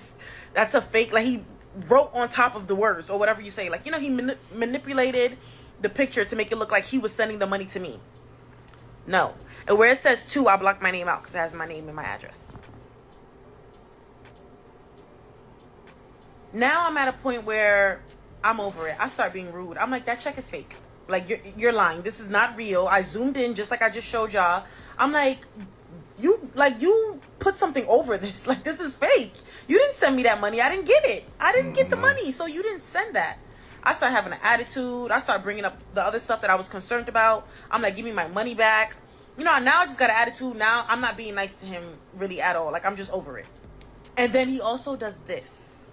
that's a fake. Like, he wrote on top of the words or whatever you say. Like, he manipulated the picture to make it look like he was sending the money to me. No. And where it says to, I blocked my name out because it has my name and my address. Now I'm at a point where I'm over it. I start being rude. I'm like, that check is fake. Like, you're lying. This is not real. I zoomed in just like I just showed y'all. I'm like, you put something over this. Like, this is fake. You didn't send me that money. I didn't get it. I didn't get the money. So you didn't send that. I start having an attitude. I start bringing up the other stuff that I was concerned about. I'm like, give me my money back. Now I just got an attitude. Now I'm not being nice to him really at all. Like, I'm just over it. And then he also does this.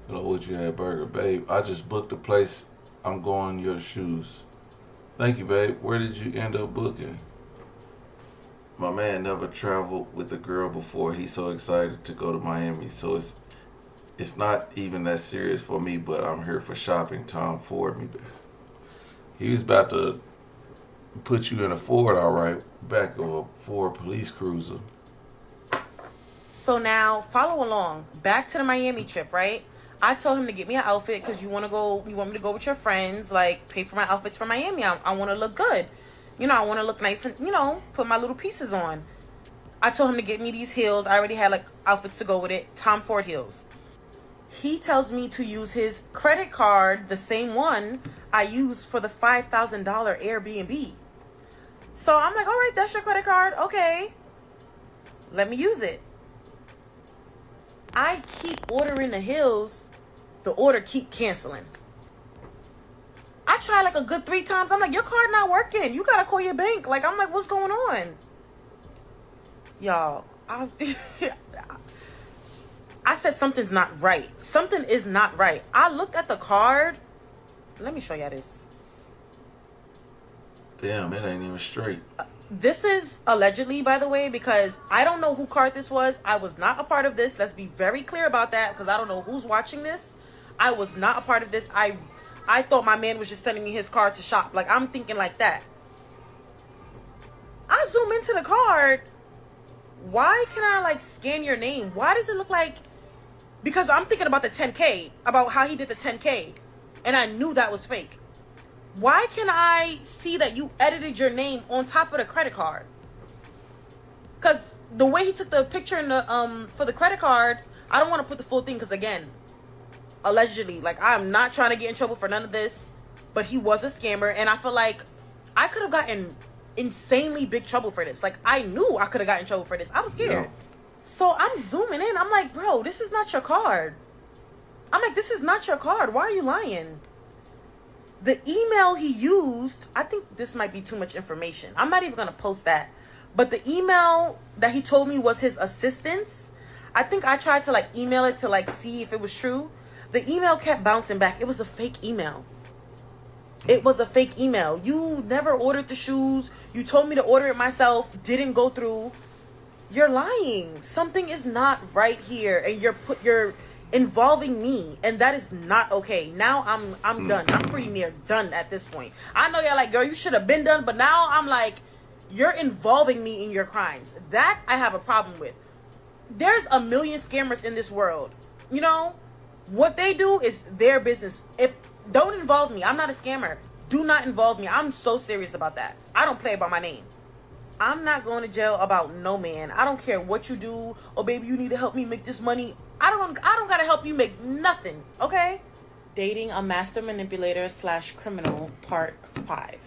Would you have burger? Babe, I just booked a place. I'm going your shoes. Thank you, babe. Where did you end up booking? My man never traveled with a girl before. He's so excited to go to Miami. So it's not even that serious for me, but I'm here for shopping. Tom Ford me. He was about to put you in a Ford, all right, back of a Ford police cruiser. So now, follow along. Back to the Miami trip, right? I told him to get me an outfit because you want me to go with your friends, like, pay for my outfits for Miami. I want to look good. I want to look nice and, put my little pieces on. I told him to get me these heels. I already had, like, outfits to go with it. Tom Ford heels. He tells me to use his credit card, the same one I used for the $5,000 Airbnb. So I'm like, all right, that's your credit card. Okay, let me use it. I keep ordering the Hills. The order keep canceling. I try like a good 3 times. I'm like, your card not working. You gotta call your bank. Like, I'm like, what's going on? Y'all, I said something's not right. Something is not right. I looked at the card. Let me show y'all this. Damn, it ain't even straight. This is allegedly, by the way, because I don't know who card this was. I was not a part of this. Let's be very clear about that, because I don't know who's watching this. I was not a part of this. I thought my man was just sending me his card to shop. Like, I'm thinking like that. I zoom into the card. Why can I, like, scan your name? Why does it look like... Because I'm thinking about the 10K, about how he did the 10K, and I knew that was fake. Why can I see that you edited your name on top of the credit card? Because the way he took the picture in the for the credit card, I don't want to put the full thing, because again, allegedly, like, I'm not trying to get in trouble for none of this, but he was a scammer, and I feel like I could have gotten insanely big trouble for this. Like, I knew I could have gotten in trouble for this. I was scared. Yeah. So I'm zooming in. I'm like, bro, this is not your card. I'm like, this is not your card. Why are you lying? The email he used, I think this might be too much information. I'm not even going to post that. But the email that he told me was his assistant's. I think I tried to, like, email it to, like, see if it was true. The email kept bouncing back. It was a fake email. It was a fake email. You never ordered the shoes. You told me to order it myself. Didn't go through. You're lying. Something is not right here, and you're involving me, and that is not okay. Now I'm done. I'm pretty near done at this point. I know y'all like, girl, you should have been done, but now I'm like, you're involving me in your crimes. That I have a problem with. There's a million scammers in this world. You know, what they do is their business. Don't involve me. I'm not a scammer. Do not involve me. I'm so serious about that. I don't play about my name. I'm not going to jail about no man. I don't care what you do. Oh, baby, you need to help me make this money. I don't got to help you make nothing, okay? Dating a master manipulator / criminal, part 5.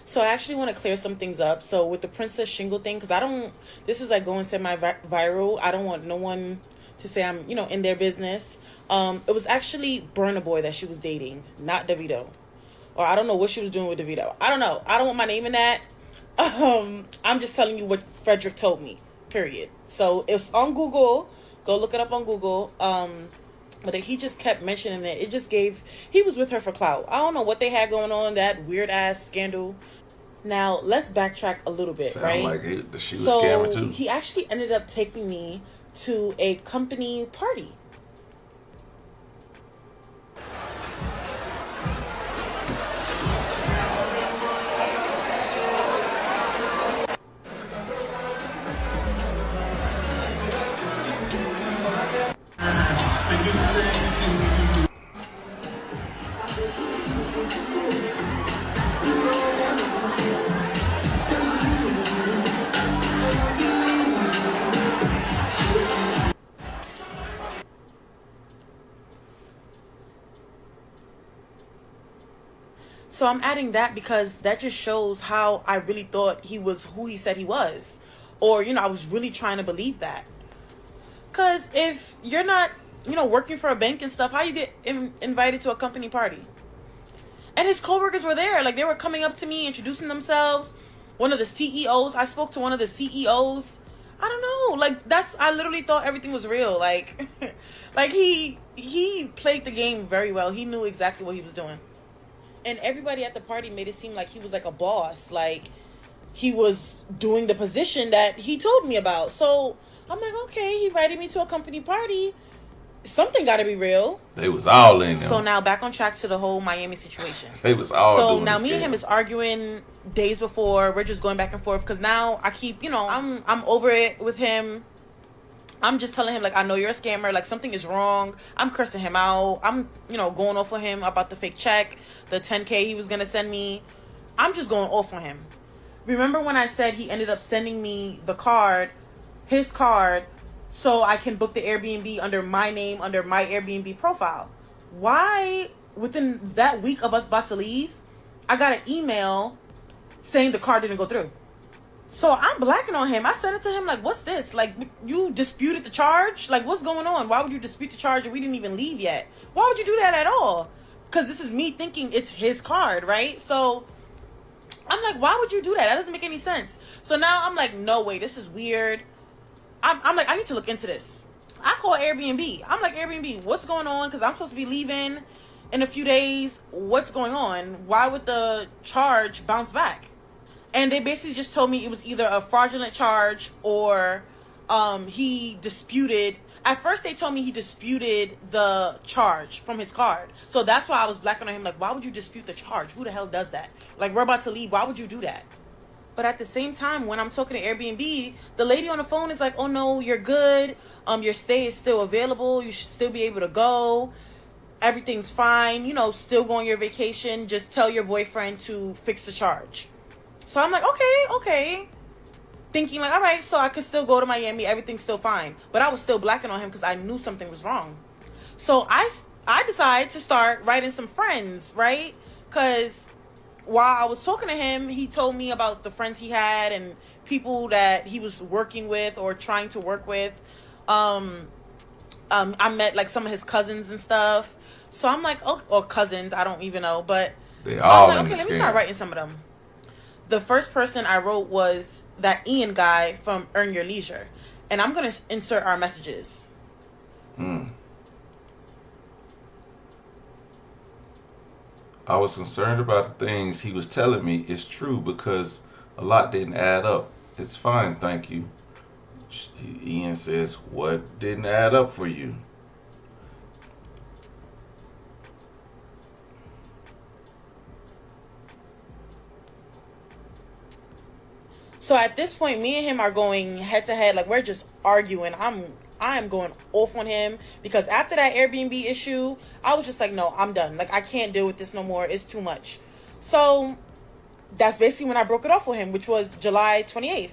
So I actually want to clear some things up. So with the Princess Shingle thing, because this is like going semi-viral. I don't want no one to say I'm, in their business. It was actually Burna Boy that she was dating, not Davido. Or I don't know what she was doing with Davido. I don't know. I don't want my name in that. I'm just telling you what Frederick told me, period. So it's on Google. Go look it up on Google. But he just kept mentioning it. It just he was with her for clout. I don't know what they had going on, that weird ass scandal. Now, let's backtrack a little bit, right? Like she was scamming too. He actually ended up taking me to a company party. So I'm adding that because that just shows how I really thought he was who he said he was. Or, I was really trying to believe that. Because if you're not, working for a bank and stuff, how you get invited to a company party? And his coworkers were there. Like, they were coming up to me, introducing themselves. One of the CEOs, I spoke to one of the CEOs. I don't know. Like, I literally thought everything was real. Like, like he played the game very well. He knew exactly what he was doing. And everybody at the party made it seem like he was like a boss. Like, he was doing the position that he told me about. So I'm like, okay, he invited me to a company party. Something got to be real. They was all in there. So now back on track to the whole Miami situation. They was all doing. So now me and him is arguing days before. We're just going back and forth because now I keep, I'm over it with him. I'm just telling him, like, I know you're a scammer. Like, something is wrong. I'm cursing him out. I'm, going off on him about the fake check, the 10K he was going to send me. I'm just going off on him. Remember when I said he ended up sending me the card, his card, so I can book the Airbnb under my name, under my Airbnb profile? Why, within that week of us about to leave, I got an email saying the card didn't go through. So I'm blacking on him. I sent it to him like, what's this? Like, you disputed the charge? Like, what's going on? Why would you dispute the charge and we didn't even leave yet? Why would you do that at all? Because this is me thinking it's his card, right? So I'm like, why would you do that? That doesn't make any sense. So now I'm like, no way, this is weird. I'm like, I need to look into this. I call Airbnb. I'm like, Airbnb, what's going on? Because I'm supposed to be leaving in a few days. What's going on? Why would the charge bounce back? And they basically just told me it was either a fraudulent charge or he disputed. At first they told me he disputed the charge from his card. So that's why I was blacking on him. Like, why would you dispute the charge? Who the hell does that? Like, we're about to leave. Why would you do that? But at the same time, when I'm talking to Airbnb, the lady on the phone is like, oh no, you're good. Your stay is still available. You should still be able to go. Everything's fine. You know, still go on your vacation. Just tell your boyfriend to fix the charge. So I'm like, okay. Thinking like, all right, so I could still go to Miami. Everything's still fine. But I was still blacking on him because I knew something was wrong. So I decided to start writing some friends, right? Because while I was talking to him, he told me about the friends he had and people that he was working with or trying to work with. I met like some of his cousins and stuff. So I'm like, oh, or cousins, I don't even know. But they so all I'm like, in okay, the let me scam. start writing some of them. The first person I wrote was that Ian guy from Earn Your Leisure. And I'm going to insert our messages. I was concerned about the things he was telling me is true because a lot didn't add up. It's fine, thank you. Ian says, what didn't add up for you? So at this point, me and him are going head to head. Like, we're just arguing. I am going off on him because after that Airbnb issue, I was just like, no, I'm done. Like, I can't deal with this no more. It's too much. So that's basically when I broke it off with him, which was July 28th.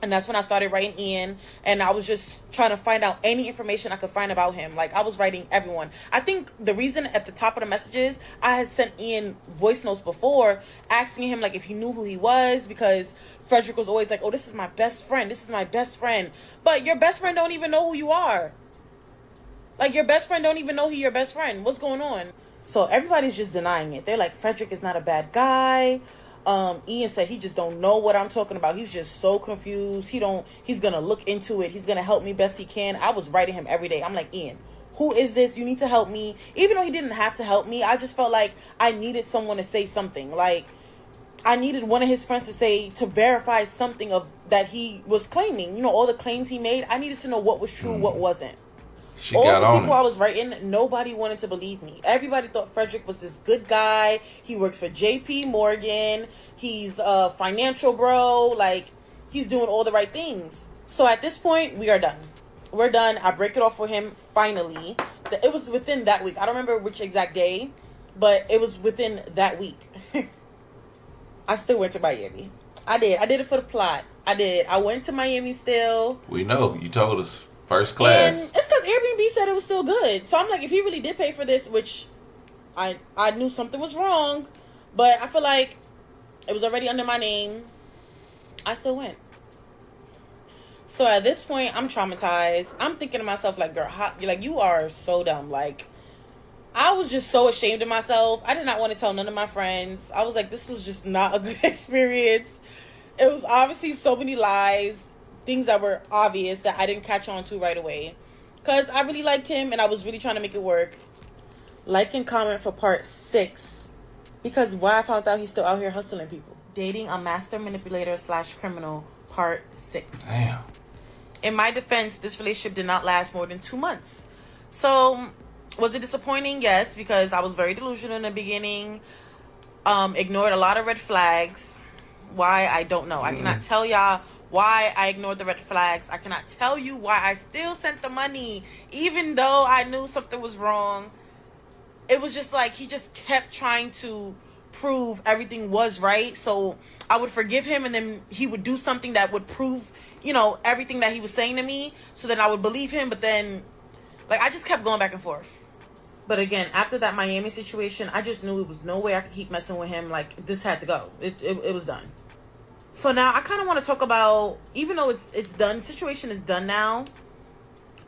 And that's when I started writing Ian. And I was just trying to find out any information I could find about him. Like, I was writing everyone. I think the reason at the top of the messages, I had sent Ian voice notes before asking him, like, if he knew who he was. Because Frederick was always like, oh, this is my best friend. This is my best friend. But your best friend don't even know who you are. Like, your best friend don't even know he's your best friend. What's going on? So everybody's just denying it. They're like, Frederick is not a bad guy. Ian said he just don't know what I'm talking about. He's just so confused. He's gonna look into it. He's gonna help me best he can. I was writing him every day. I'm like, Ian, who is this? You need to help me. Even though he didn't have to help me, I just felt like I needed someone to say something. Like, I needed one of his friends to verify something of that he was claiming. You know, all the claims he made. I needed to know what was true, what wasn't. All the people I was writing, nobody wanted to believe me. Everybody thought Frederick was this good guy. He works for JP Morgan. He's a financial bro. Like, he's doing all the right things. So at this point, we are done. We're done. I break it off with him finally. It was within that week. I don't remember which exact day, but it was within that week. I still went to Miami. I did it for the plot. I did. I went to Miami still. We know. You told us. First class. And it's because Airbnb said it was still good. So I'm like, if he really did pay for this, which I knew something was wrong, but I feel like it was already under my name, I still went. So at this point, I'm traumatized. I'm thinking to myself, like, girl, you are so dumb. Like, I was just so ashamed of myself. I did not want to tell none of my friends. I was like, this was just not a good experience. It was obviously so many lies. Things that were obvious that I didn't catch on to right away. Because I really liked him and I was really trying to make it work. Like and comment for part 6. Because why I found out he's still out here hustling people. Dating a master manipulator / criminal, part 6. Damn. In my defense, this relationship did not last more than 2 months. So, was it disappointing? Yes, because I was very delusional in the beginning. Ignored a lot of red flags. Why? I don't know. I cannot tell y'all why I ignored the red flags. I cannot tell you why I still sent the money, even though I knew something was wrong. It was just like he just kept trying to prove everything was right. So I would forgive him and then he would do something that would prove, you know, everything that he was saying to me. So then I would believe him. But then, like, I just kept going back and forth. But again, after that Miami situation, I just knew it was no way I could keep messing with him. Like, this had to go. It was done. So now I kind of want to talk about, even though it's done, situation is done now.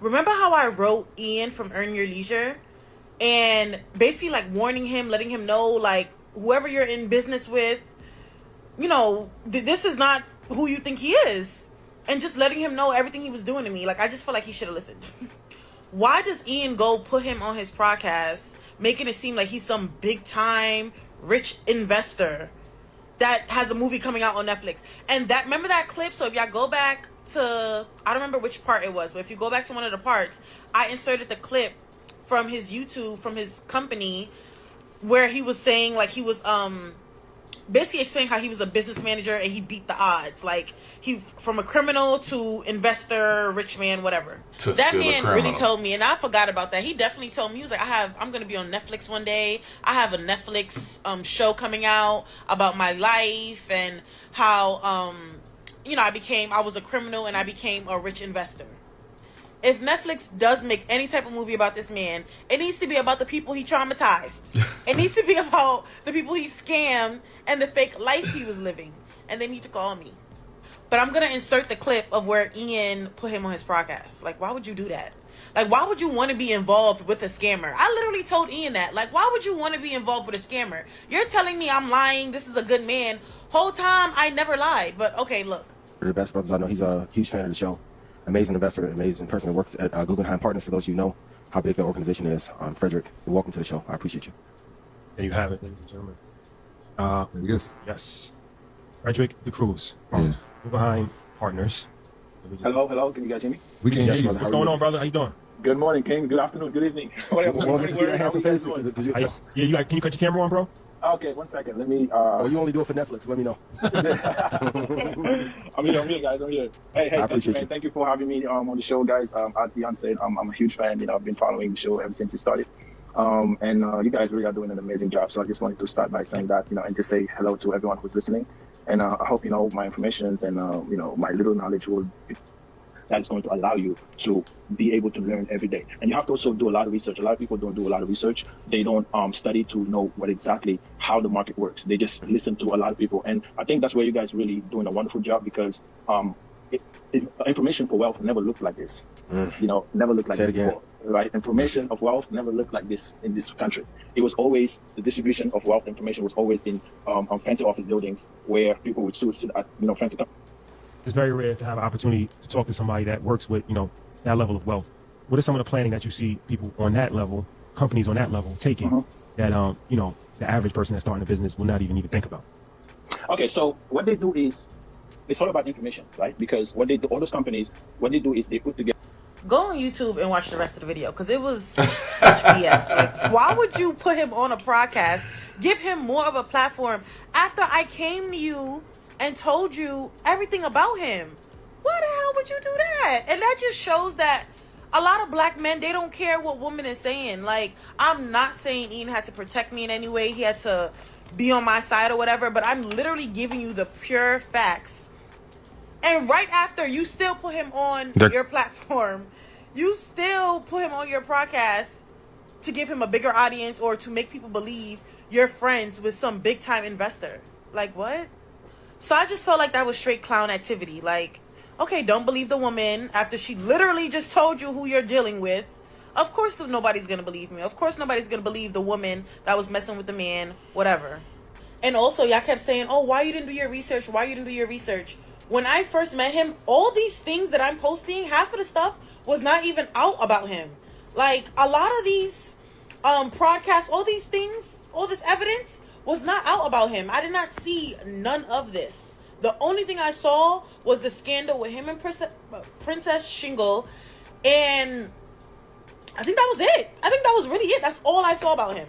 Remember how I wrote Ian from Earn Your Leisure? And basically like warning him, letting him know, like, whoever you're in business with, you know, this is not who you think he is. And just letting him know everything he was doing to me. Like, I just feel like he should have listened. Why does Ian go put him on his podcast, making it seem like he's some big time rich investor that has a movie coming out on Netflix? And that, remember that clip? So if y'all go back to, I don't remember which part it was, but if you go back to one of the parts, I inserted the clip from his YouTube, from his company, where he was saying, like, he was basically explaining how he was a business manager and he beat the odds. Like, he, from a criminal to investor, rich man, whatever. That man really told me, and I forgot about that. He definitely told me, he was like, I'm going to be on Netflix one day. I have a Netflix show coming out about my life and how, you know, I was a criminal and I became a rich investor. If Netflix does make any type of movie about this man, it needs to be about the people he traumatized. It needs to be about the people he scammed and the fake life he was living. And they need to call me. But I'm going to insert the clip of where Ian put him on his podcast. Like, why would you do that? Like, why would you want to be involved with a scammer? I literally told Ian that. Like, why would you want to be involved with a scammer? You're telling me I'm lying. This is a good man. Whole time, I never lied. But, okay, look. The best brothers I know. He's a huge fan of the show. Amazing investor, amazing person that works at Guggenheim Partners. For those of you who know how big the organization is, Frederick, welcome to the show. I appreciate you. There you have it, ladies and gentlemen. Yes. Frederick the Cruz, Guggenheim Partners. Hello. Can you guys hear me? We can hear you. What's going on, brother? How you doing? Good morning, King. Good afternoon. Good evening. Whatever. Well, to see that handsome face. Can you cut your camera on, bro? Okay, 1 second. Let me. Oh, you only do it for Netflix. Let me know. I'm here, guys. I'm here. Hey, I appreciate you. Thank you for having me on the show, guys. As Dion said, I'm a huge fan. You know, I've been following the show ever since it started. And you guys really are doing an amazing job. So I just wanted to start by saying that, you know, and just say hello to everyone who's listening. And I hope, you know, my information and, you know, my little knowledge will be, that's going to allow you to be able to learn every day. And you have to also do a lot of research. A lot of people don't do a lot of research. They don't study to know what exactly how the market works. They just listen to a lot of people. And I think that's where you guys really doing a wonderful job, because information for wealth never looked like this. You know, never looked like this before, right? Information of wealth never looked like this in this country. It was always, the distribution of wealth information was always in fancy office buildings where people would sit at, you know, fancy companies. It's very rare to have an opportunity to talk to somebody that works with, you know, that level of wealth. What are some of the planning that you see people on that level, companies on that level taking that, you know, the average person that's starting a business will not even think about? Okay, so what they do is, it's all about information, right? Because what they do, all those companies, what they do is they put together. Go on YouTube and watch the rest of the video, because it was such BS. Like, why would you put him on a podcast, give him more of a platform after I came to you and told you everything about him? Why the hell would you do that? And that just shows that a lot of black men, they don't care what woman is saying. Like, I'm not saying Ian had to protect me in any way. He had to be on my side or whatever, but I'm literally giving you the pure facts. And right after, you still put him on your platform. You still put him on your podcast to give him a bigger audience or to make people believe you're friends with some big time investor. Like, what? So I just felt like that was straight clown activity. Like, okay, don't believe the woman after she literally just told you who you're dealing with. Of course nobody's going to believe me. Of course nobody's going to believe the woman that was messing with the man, whatever. And also, y'all kept saying, oh, why you didn't do your research? Why you didn't do your research? When I first met him, all these things that I'm posting, half of the stuff was not even out about him. Like, a lot of these podcasts, all these things, all this evidence was not out about him. I did not see none of this. The only thing I saw was the scandal with him and Princess Shingle, and I think that was it. I think that was really it. That's all I saw about him.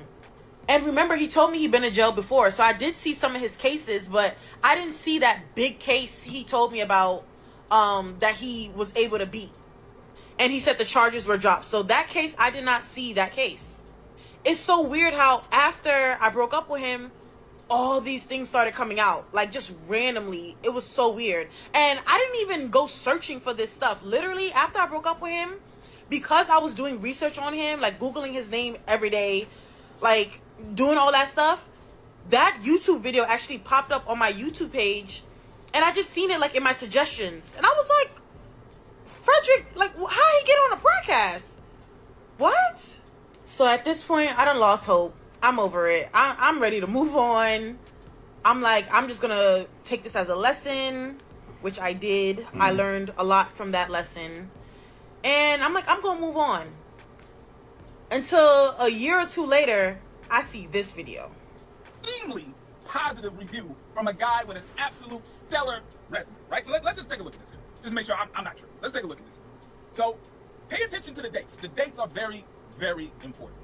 And remember, he told me he'd been in jail before, so I did see some of his cases, but I didn't see that big case he told me about that he was able to beat. And he said the charges were dropped. So that case, I did not see that case. It's so weird how after I broke up with him, all these things started coming out, like just randomly. It was so weird. And I didn't even go searching for this stuff. Literally, after I broke up with him, because I was doing research on him, like Googling his name every day, like doing all that stuff, that YouTube video actually popped up on my YouTube page, and I just seen it like in my suggestions, and I was like, Frederick, like, how he get on a broadcast? What? So at this point, I done lost hope. I'm over it. I'm ready to move on. I'm like, I'm just gonna take this as a lesson, which I did. I learned a lot from that lesson. And I'm like, I'm gonna move on. Until a year or two later, I see this video. Extremely positive review from a guy with an absolute stellar resume, right? So let's just take a look at this here. Just make sure I'm not tripping. Let's take a look at this. So pay attention to the dates. The dates are very, very important.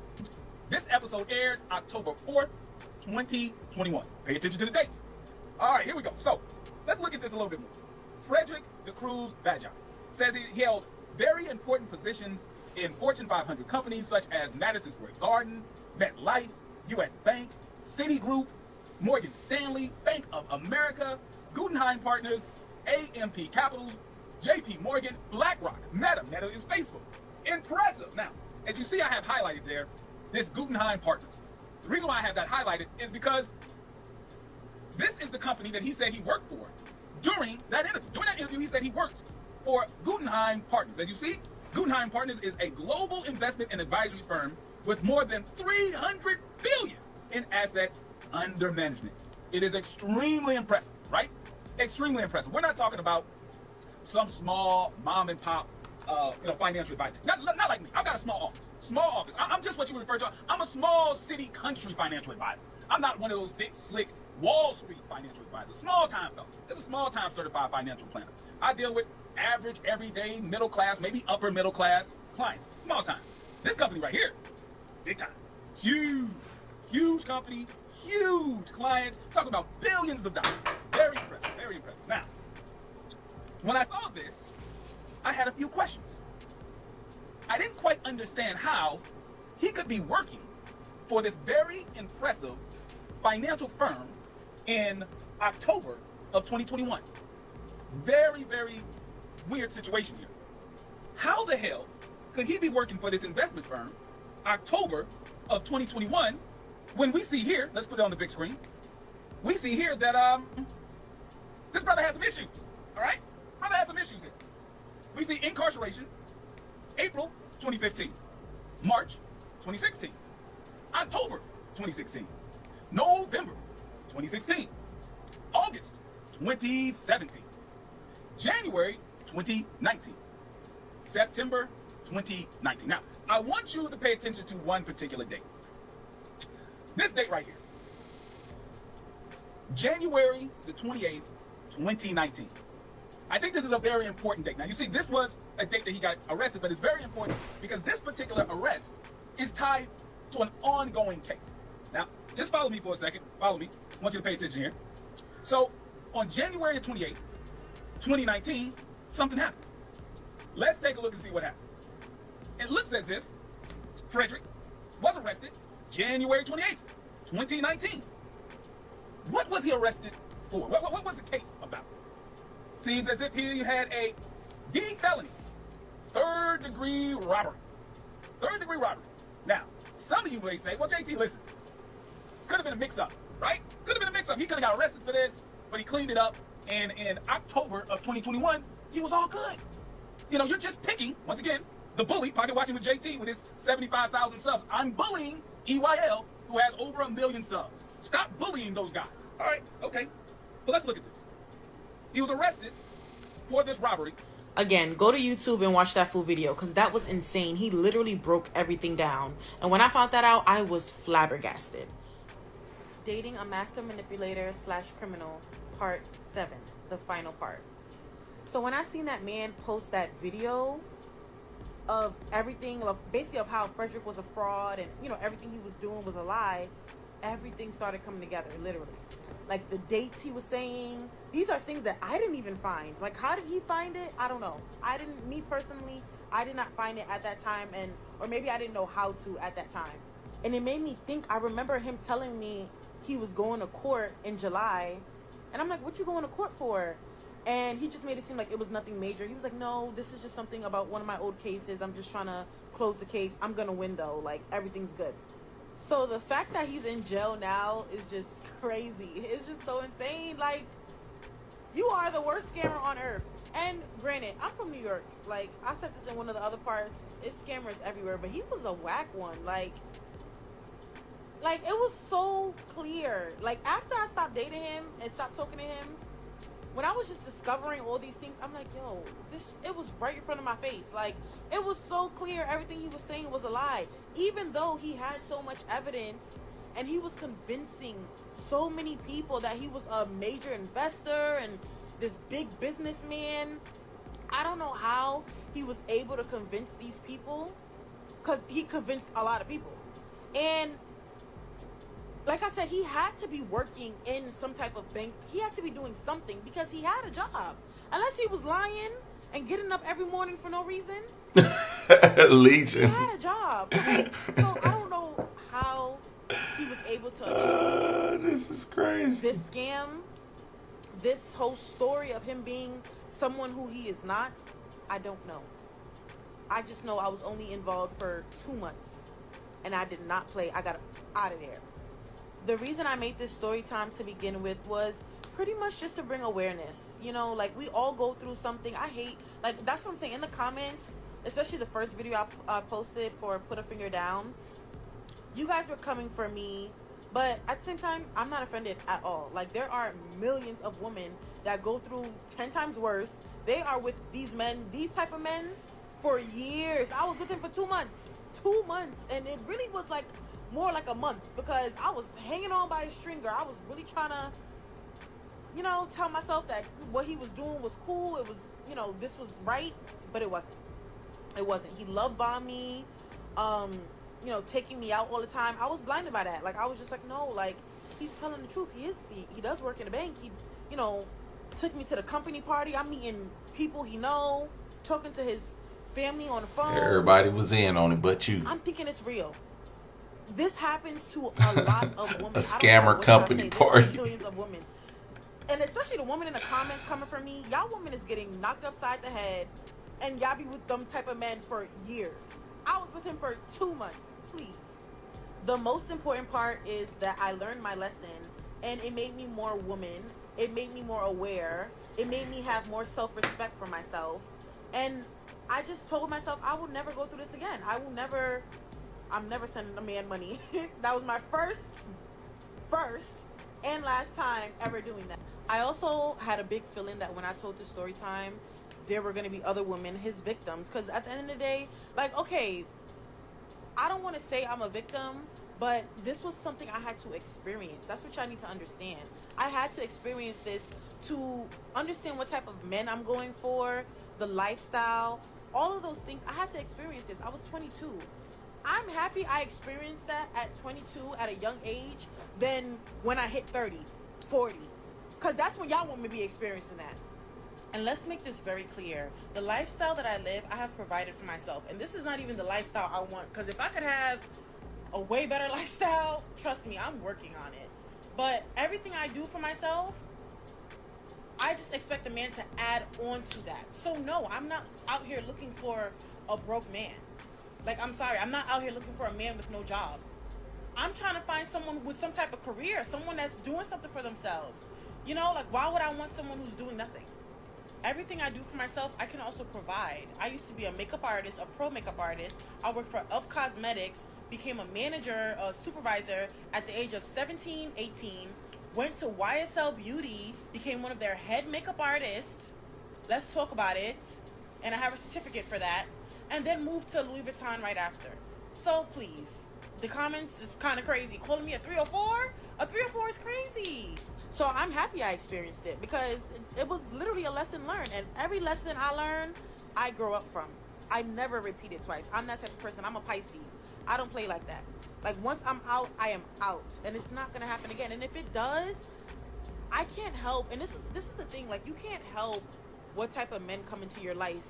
This episode aired October 4th, 2021. Pay attention to the dates. All right, here we go. So let's look at this a little bit more. Frederick the Cruz Bajaj says he held very important positions in Fortune 500 companies such as Madison Square Garden, MetLife, U.S. Bank, Citigroup, Morgan Stanley, Bank of America, Guggenheim Partners, AMP Capital, JP Morgan, BlackRock, Meta is Facebook. Impressive. Now, as you see, I have highlighted there this Guggenheim Partners. The reason why I have that highlighted is because this is the company that he said he worked for during that interview. During that interview, he said he worked for Guggenheim Partners. As you see, Guggenheim Partners is a global investment and advisory firm with more than $300 billion in assets under management. It is extremely impressive, right? Extremely impressive. We're not talking about some small mom and pop, financial advisor. Not like me. I've got a small office. Small office. I'm just what you would refer to. I'm a small city country financial advisor. I'm not one of those big, slick Wall Street financial advisors. Small time though. This is a small time certified financial planner. I deal with average, everyday, middle class, maybe upper middle class clients. Small time. This company right here, big time. Huge company, huge clients. Talking about billions of dollars. Very impressive, very impressive. Now, when I saw this, I had a few questions. I didn't quite understand how he could be working for this very impressive financial firm in October of 2021. Very, very weird situation here. How the hell could he be working for this investment firm October of 2021 when we see here, let's put it on the big screen, we see here that this brother has some issues, all right? Brother has some issues here. We see incarceration, April 2015, March 2016, October 2016, November 2016, August 2017, January 2019, September 2019. Now, I want you to pay attention to one particular date. This date right here, January the 28th, 2019. I think this is a very important date. Now, you see, this was a date that he got arrested, but it's very important because this particular arrest is tied to an ongoing case. Now, just follow me for a second. Follow me. I want you to pay attention here. So, on January 28th, 2019, something happened. Let's take a look and see what happened. It looks as if Frederick was arrested January 28th, 2019. What was he arrested for? What was the case about? Seems as if he had a D felony, third-degree robbery. Third-degree robbery. Now, some of you may say, well, JT, listen, could have been a mix-up, right? Could have been a mix-up. He could have got arrested for this, but he cleaned it up, and in October of 2021, he was all good. You know, you're just picking, once again, the bully, Pocket Watching with JT with his 75,000 subs. I'm bullying EYL, who has over 1 million subs. Stop bullying those guys. All right, okay. But let's look at this. He was arrested for this robbery. Again, go to YouTube and watch that full video because that was insane. He literally broke everything down. And when I found that out, I was flabbergasted. Dating a master manipulator / criminal, part 7, the final part. So when I seen that man post that video of everything, basically of how Frederick was a fraud and, you know, everything he was doing was a lie, everything started coming together, literally. Like the dates he was saying, these are things that I didn't even find. Like, how did he find it? I don't know. Me personally, I did not find it at that time, or maybe I didn't know how to at that time. And it made me think, I remember him telling me he was going to court in July, and I'm like, what you going to court for? And he just made it seem like it was nothing major. He was like, no, this is just something about one of my old cases. I'm just trying to close the case. I'm going to win, though. Like, everything's good. So the fact that he's in jail now is just crazy. It's just so insane. Like, you are the worst scammer on earth. And granted, I'm from New York. Like, I said this in one of the other parts. It's scammers everywhere. But he was a whack one. Like, it was so clear. Like, after I stopped dating him and stopped talking to him, when I was just discovering all these things, I'm like, yo, it was right in front of my face. Like, it was so clear everything he was saying was a lie. Even though he had so much evidence and he was convincing so many people that he was a major investor and this big businessman. I don't know how he was able to convince these people, because he convinced a lot of people. And like I said, he had to be working in some type of bank. He had to be doing something because he had a job. Unless he was lying and getting up every morning for no reason. Legion. He had a job. Like, so I don't know how he was able to achieve this is crazy. This scam, this whole story of him being someone who he is not, I don't know. I just know I was only involved for 2 months and I did not play. I got out of there. The reason I made this story time to begin with was pretty much just to bring awareness. You know, like, we all go through something. I hate, like, that's what I'm saying in the comments, especially the first video I posted for Put a Finger Down. You guys were coming for me, but at the same time, I'm not offended at all. Like, there are millions of women that go through 10 times worse. They are with these men, these type of men, for years. I was with him for 2 months. 2 months. And it really was like more like a month, because I was hanging on by a stringer. I was really trying to, you know, tell myself that what he was doing was cool. It was, you know, this was right, but it wasn't. It wasn't. He love bombed me, you know, taking me out all the time. I was blinded by that. Like, I was just like, no, like, he's telling the truth. He does work in a bank. He, you know, took me to the company party. I'm meeting people he know, talking to his family on the phone. Everybody was in on it but you. I'm thinking it's real. This happens to a lot of women. A scammer company party. Millions of women. And especially the woman in the comments coming for me. Y'all women is getting knocked upside the head. And y'all be with them type of men for years. I was with him for 2 months. Please. The most important part is that I learned my lesson. And it made me more woman. It made me more aware. It made me have more self-respect for myself. And I just told myself I will never go through this again. I'm never sending a man money. That was my first and last time ever doing that. I also had a big feeling that when I told the story time, there were going to be other women, his victims. Because at the end of the day, like, okay, I don't want to say I'm a victim, but this was something I had to experience. That's what y'all need to understand. I had to experience this to understand what type of men I'm going for, the lifestyle, all of those things. I had to experience this. I was 22. I'm happy I experienced that at 22 at a young age than when I hit 30, 40. Because that's when y'all want me to be experiencing that. And let's make this very clear. The lifestyle that I live, I have provided for myself. And this is not even the lifestyle I want. Because if I could have a way better lifestyle, trust me, I'm working on it. But everything I do for myself, I just expect a man to add on to that. So no, I'm not out here looking for a broke man. Like, I'm sorry, I'm not out here looking for a man with no job. I'm trying to find someone with some type of career, someone that's doing something for themselves. You know, like, why would I want someone who's doing nothing? Everything I do for myself, I can also provide. I used to be a makeup artist, a pro makeup artist. I worked for Elf Cosmetics, became a manager, a supervisor at the age of 17, 18. Went to YSL Beauty, became one of their head makeup artists. Let's talk about it. And I have a certificate for that. And then moved to Louis Vuitton right after. So please, the comments is kind of crazy. Calling me a 304? A 304 is crazy. So I'm happy I experienced it because it was literally a lesson learned. And every lesson I learned, I grow up from. I never repeat it twice. I'm that type of person. I'm a Pisces. I don't play like that. Like, once I'm out, I am out. And it's not going to happen again. And if it does, I can't help. And this is the thing. Like, you can't help what type of men come into your life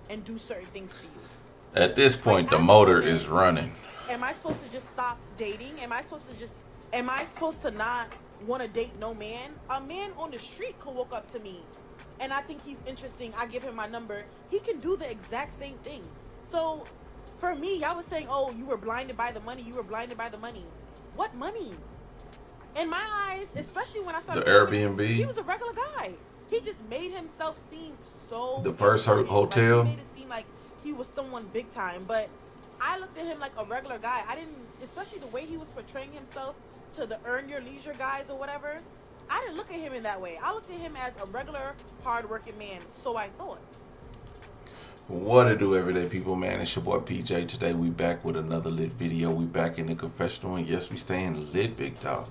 and do certain things to you. At this point, the motor is running. Am I supposed to just stop dating? Am I supposed to not want to date no man? A man on the street could walk up to me and I think he's interesting, I give him my number. He can do the exact same thing. So for me, y'all was saying, oh, you were blinded by the money. You were blinded by the money. What money? In my eyes, especially when I started The Airbnb. He was a regular guy. He just made himself seem so. The first important. hotel. Like, he made it seem like he was someone big time, but I looked at him like a regular guy. I didn't, especially the way he was portraying himself to the earn your leisure guys or whatever. I didn't look at him in that way. I looked at him as a regular, hard-working man. So I thought. What it do, everyday people, man? It's your boy PJ. Today we back with another lit video. We back in the confessional, and yes, we staying lit, big dog.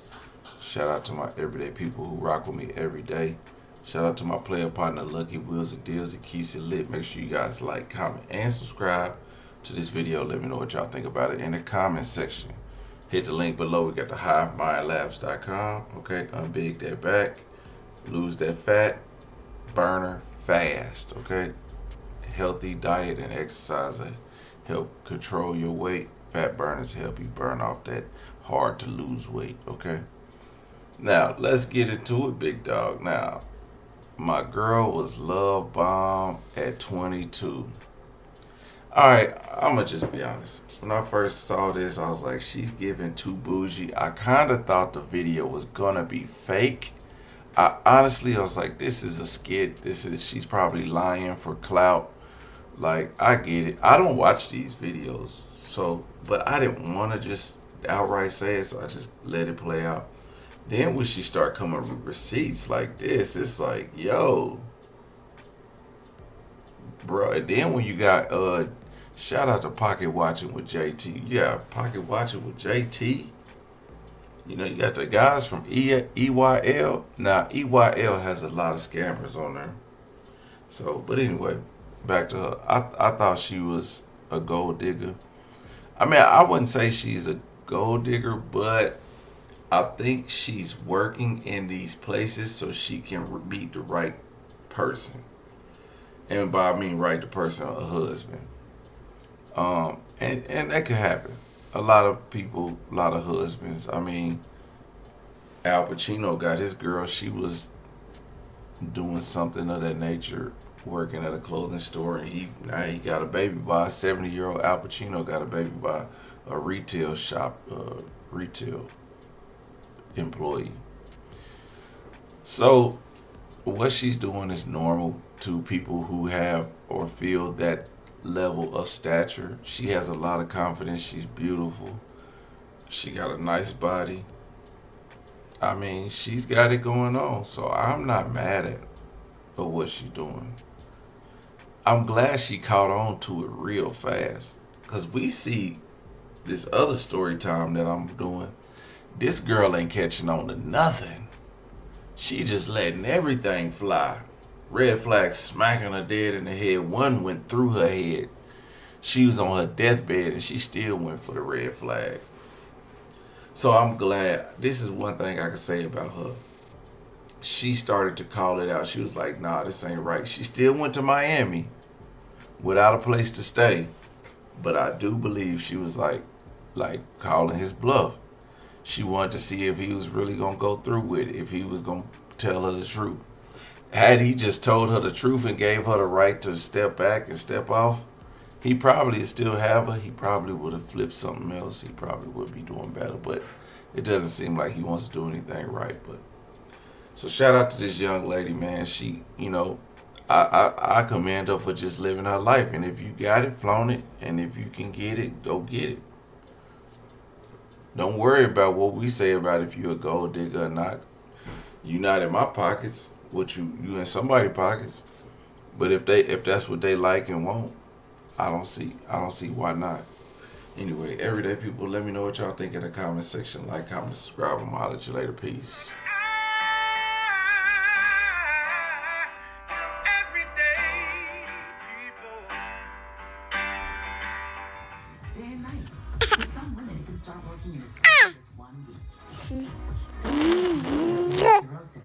Shout out to my everyday people who rock with me every day. Shout out to my player partner, Lucky Wheels and Deals. It keeps it lit. Make sure you guys like, comment, and subscribe to this video. Let me know what y'all think about it in the comment section. Hit the link below. We got the HiveMindLabs.com. Okay, unbig that back, lose that fat, burner fast. Okay. Healthy diet and exercise help control your weight. Fat burners help you burn off that hard to lose weight. Okay. Now let's get into it, big dog. Now, my girl was love bombed at 22. All right, I'm gonna just be honest. When I first saw this, I was like, she's giving too bougie. I kind of thought the video was gonna be fake. I was like, this is a skit. She's probably lying for clout. Like, I get it. I don't watch these videos, but I didn't want to just outright say it, so I just let it play out. Then when she start coming with receipts like this, it's like, yo, bro. And then when you got shout out to Pocket Watching with JT. Yeah, Pocket Watching with JT. You know, you got the guys from EYL. Now, EYL has a lot of scammers on there. So, but anyway, back to her. I thought she was a gold digger. I mean, I wouldn't say she's a gold digger, but I think she's working in these places so she can meet the right person. And by I mean right, the person, a husband. And that could happen. A lot of people, a lot of husbands. I mean, Al Pacino got his girl. She was doing something of that nature, working at a clothing store, and now he got a baby by a 70-year-old. Al Pacino got a baby by a retail shop, retail employee. So what she's doing is normal to people who have or feel that level of stature. She has a lot of confidence. She's beautiful. She got a nice body. I mean, she's got it going on. So I'm not mad at what she's doing. I'm glad she caught on to it real fast, because we see this other story time that I'm doing. This girl ain't catching on to nothing. She just letting everything fly. Red flag smacking her dead in the head. One went through her head. She was on her deathbed and she still went for the red flag. So I'm glad. This is one thing I can say about her. She started to call it out. She was like, nah, this ain't right. She still went to Miami without a place to stay. But I do believe she was like calling his bluff. She wanted to see if he was really going to go through with it, if he was going to tell her the truth. Had he just told her the truth and gave her the right to step back and step off, he probably still have her. He probably would have flipped something else. He probably would be doing better, but it doesn't seem like he wants to do anything right. But so shout out to this young lady, man. She, you know, I commend her for just living her life. And if you got it, flaunt it. And if you can get it, go get it. Don't worry about what we say about if you're a gold digger or not. You're not in my pockets. What you in somebody's pockets. But if that's what they like and want, I don't see why not. Anyway, everyday people, let me know what y'all think in the comment section. Like, comment, subscribe. I'm out at you later. Peace.